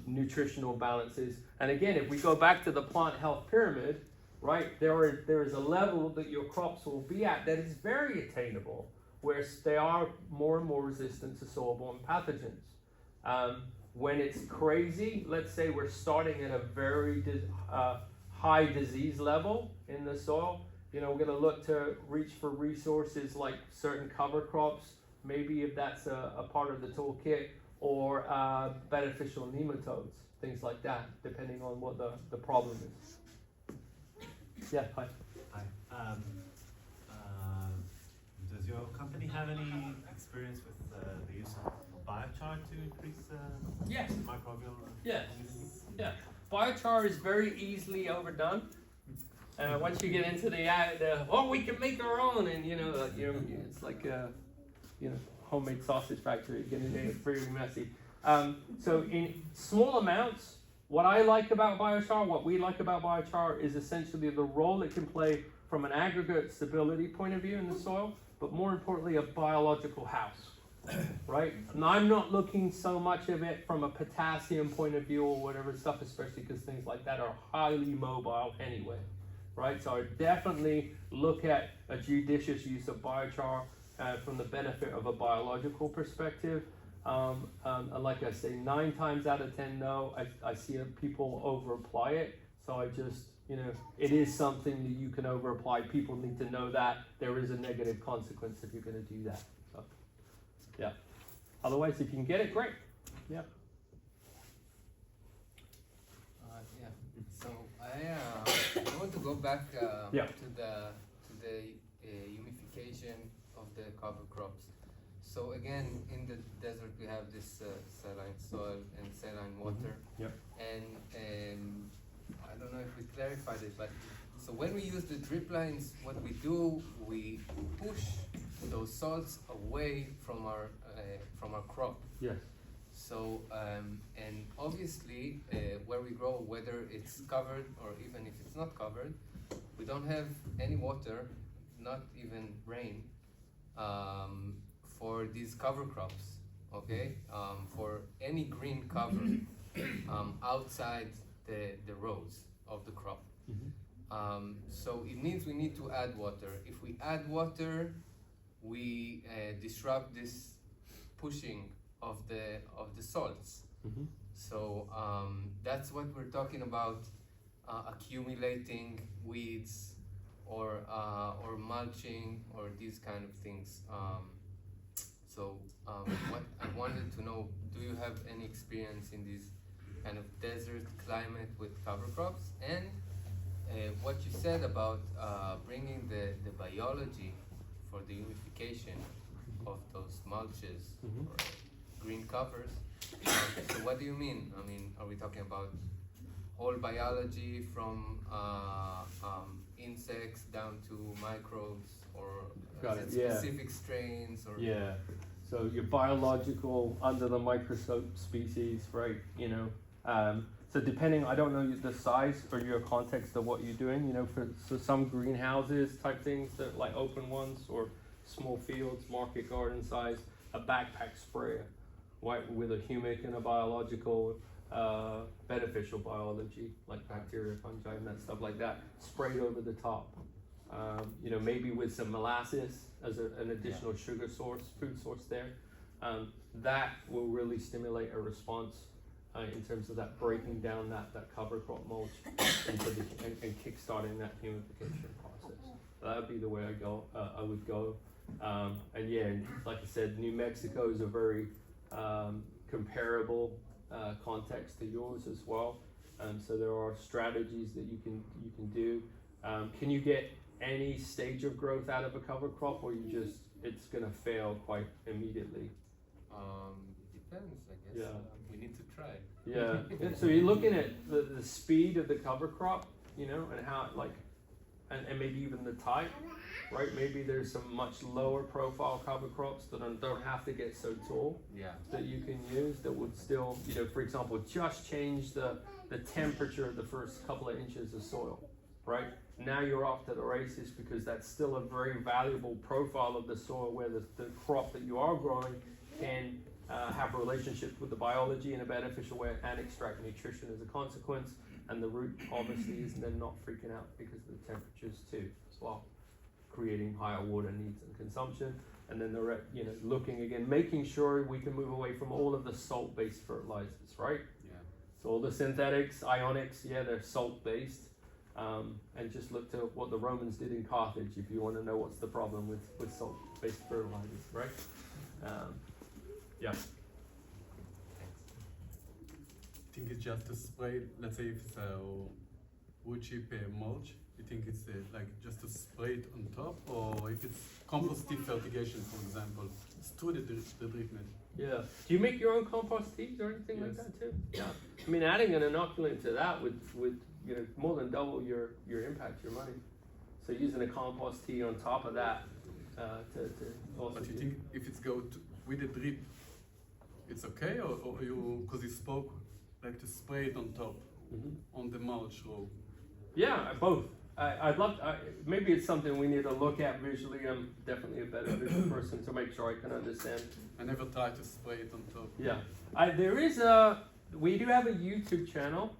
nutritional balances. And again, if we go back to the plant health pyramid, right? There is a level that your crops will be at that is very attainable, where they are more and more resistant to soil-borne pathogens. When it's crazy, let's say we're starting at a very high disease level in the soil, we're going to look to reach for resources like certain cover crops, maybe if that's a part of the toolkit, or beneficial nematodes, things like that, depending on what the problem is. Yeah, hi. Hi. Does your company have any experience with the use of biochar to increase Yes. microbial? Yes. Yeah. Biochar is very easily overdone. Once you get into the we can make our own, and it's like homemade sausage factory. It's very messy. So in small amounts, what I like about biochar, what we like about biochar, is essentially the role it can play from an aggregate stability point of view in the soil, but more importantly, a biological house. Right? And I'm not looking so much of it from a potassium point of view or whatever stuff, especially because things like that are highly mobile anyway. Right? So I definitely look at a judicious use of biochar from the benefit of a biological perspective. And like I say, 9 times out of 10, no, I see people over apply it. So I just, it is something that you can over apply. People need to know that there is a negative consequence if you're going to do that. So, yeah. Otherwise, if you can get it, great. Yeah. Yeah. So I want to go back to the humification of the cover crops. So again, in the desert we have this saline soil and saline water. Yep. And I don't know if we clarified it, but so when we use the drip lines, what we do, we push those salts away from our crop. Yes. So and obviously where we grow, whether it's covered or even if it's not covered, we don't have any water, not even rain, for these cover crops, okay? For any green cover outside the rows of the crop. Mm-hmm. So it means we need to add water. If we add water, we disrupt this pushing of the salts. Mm-hmm. So that's what we're talking about, accumulating weeds or mulching or these kind of things. So what I wanted to know, do you have any experience in this kind of desert climate with cover crops? And what you said about bringing the biology for the humification of those mulches or green covers. So what do you mean? I mean, are we talking about whole biology from insects down to microbes, or specific strains? Or yeah. So your biological under the microscope species, right? So depending, I don't know the size or your context of what you're doing. For some greenhouses type things, that like open ones or small fields, market garden size, a backpack sprayer, right, with a humic and a biological, beneficial biology like bacteria, fungi, and that stuff like that, sprayed over the top. Maybe with some molasses as an additional sugar source, food source there. That will really stimulate a response in terms of that breaking down that cover crop mulch and kickstarting that humification process. So that would be the way I would go. And yeah, like I said, New Mexico is a very comparable context to yours as well. So there are strategies that you can do. Can you get any stage of growth out of a cover crop, or it's gonna fail quite immediately? Depends, I guess. Yeah. We need to try. Yeah. So you're looking at the speed of the cover crop, and how and maybe even the type, right? Maybe there's some much lower profile cover crops that don't have to get so tall. Yeah. That you can use that would still, for example, just change the temperature of the first couple of inches of soil, right? Now you're off to the races, because that's still a very valuable profile of the soil where the crop that you are growing can have relationships with the biology in a beneficial way and extract nutrition as a consequence. and the root obviously is then not freaking out because of the temperatures too as well, creating higher water needs and consumption. And then looking again, making sure we can move away from all of the salt-based fertilizers, right? Yeah. So all the synthetics, ionics, yeah, they're salt-based. And just look to what the Romans did in Carthage if you want to know what's the problem with salt-based fertilizers, right? Yeah. I think it's just to spray, let's say if it's a wood chip mulch, you think it's like just to spray it on top, or if it's compost tea fertigation, for example, it's through the treatment. Yeah. Do you make your own compost teas or anything like that too? Yeah. I mean, adding an inoculant to that would more than double your impact, your money. So using a compost tea on top of that to also. But you think if it's with a drip, it's okay, or you, because you spoke like to spray it on top on the mulch row? Yeah, both. I'd love maybe it's something we need to look at visually. I'm definitely a better visual person to make sure I can understand. I never tried to spray it on top. Yeah, we do have a YouTube channel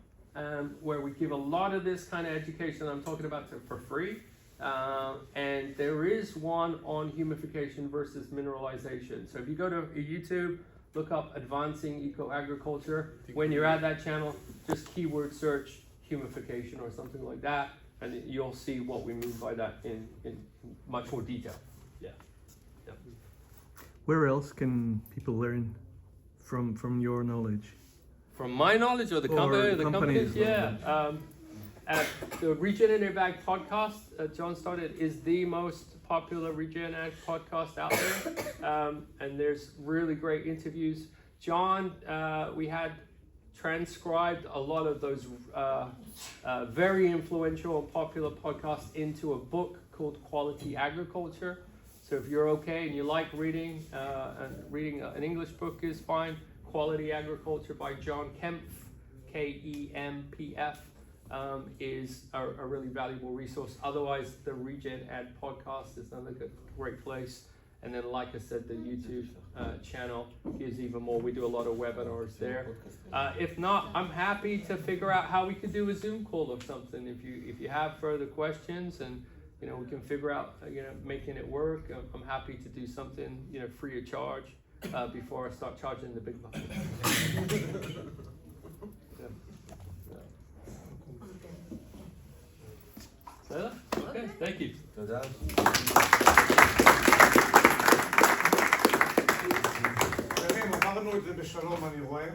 where we give a lot of this kind of education I'm talking about for free. And there is one on humification versus mineralization. So if you go to YouTube, look up Advancing Eco Agriculture. When you're at that channel, just keyword search humification or something like that, and you'll see what we mean by that in much more detail. Yeah. Yeah. Where else can people learn from your knowledge? From my knowledge, or the company, the companies, yeah. The RegenIL podcast John started is the most popular Regen Ag podcast out there, and there's really great interviews. John, we had transcribed a lot of those very influential and popular podcasts into a book called Quality Agriculture. So if you're okay and you like reading, and reading an English book is fine. Quality Agriculture by John Kempf, Kempf, is a really valuable resource. Otherwise, the Regen Ag podcast is another great place. And then, like I said, the YouTube channel gives even more. We do a lot of webinars there. If not, I'm happy to figure out how we could do a Zoom call or something. If you have further questions, and we can figure out making it work. I'm happy to do something free of charge before I start charging the big bucks. Okay, thank you. עברנו את זה בשלום, אני רואה.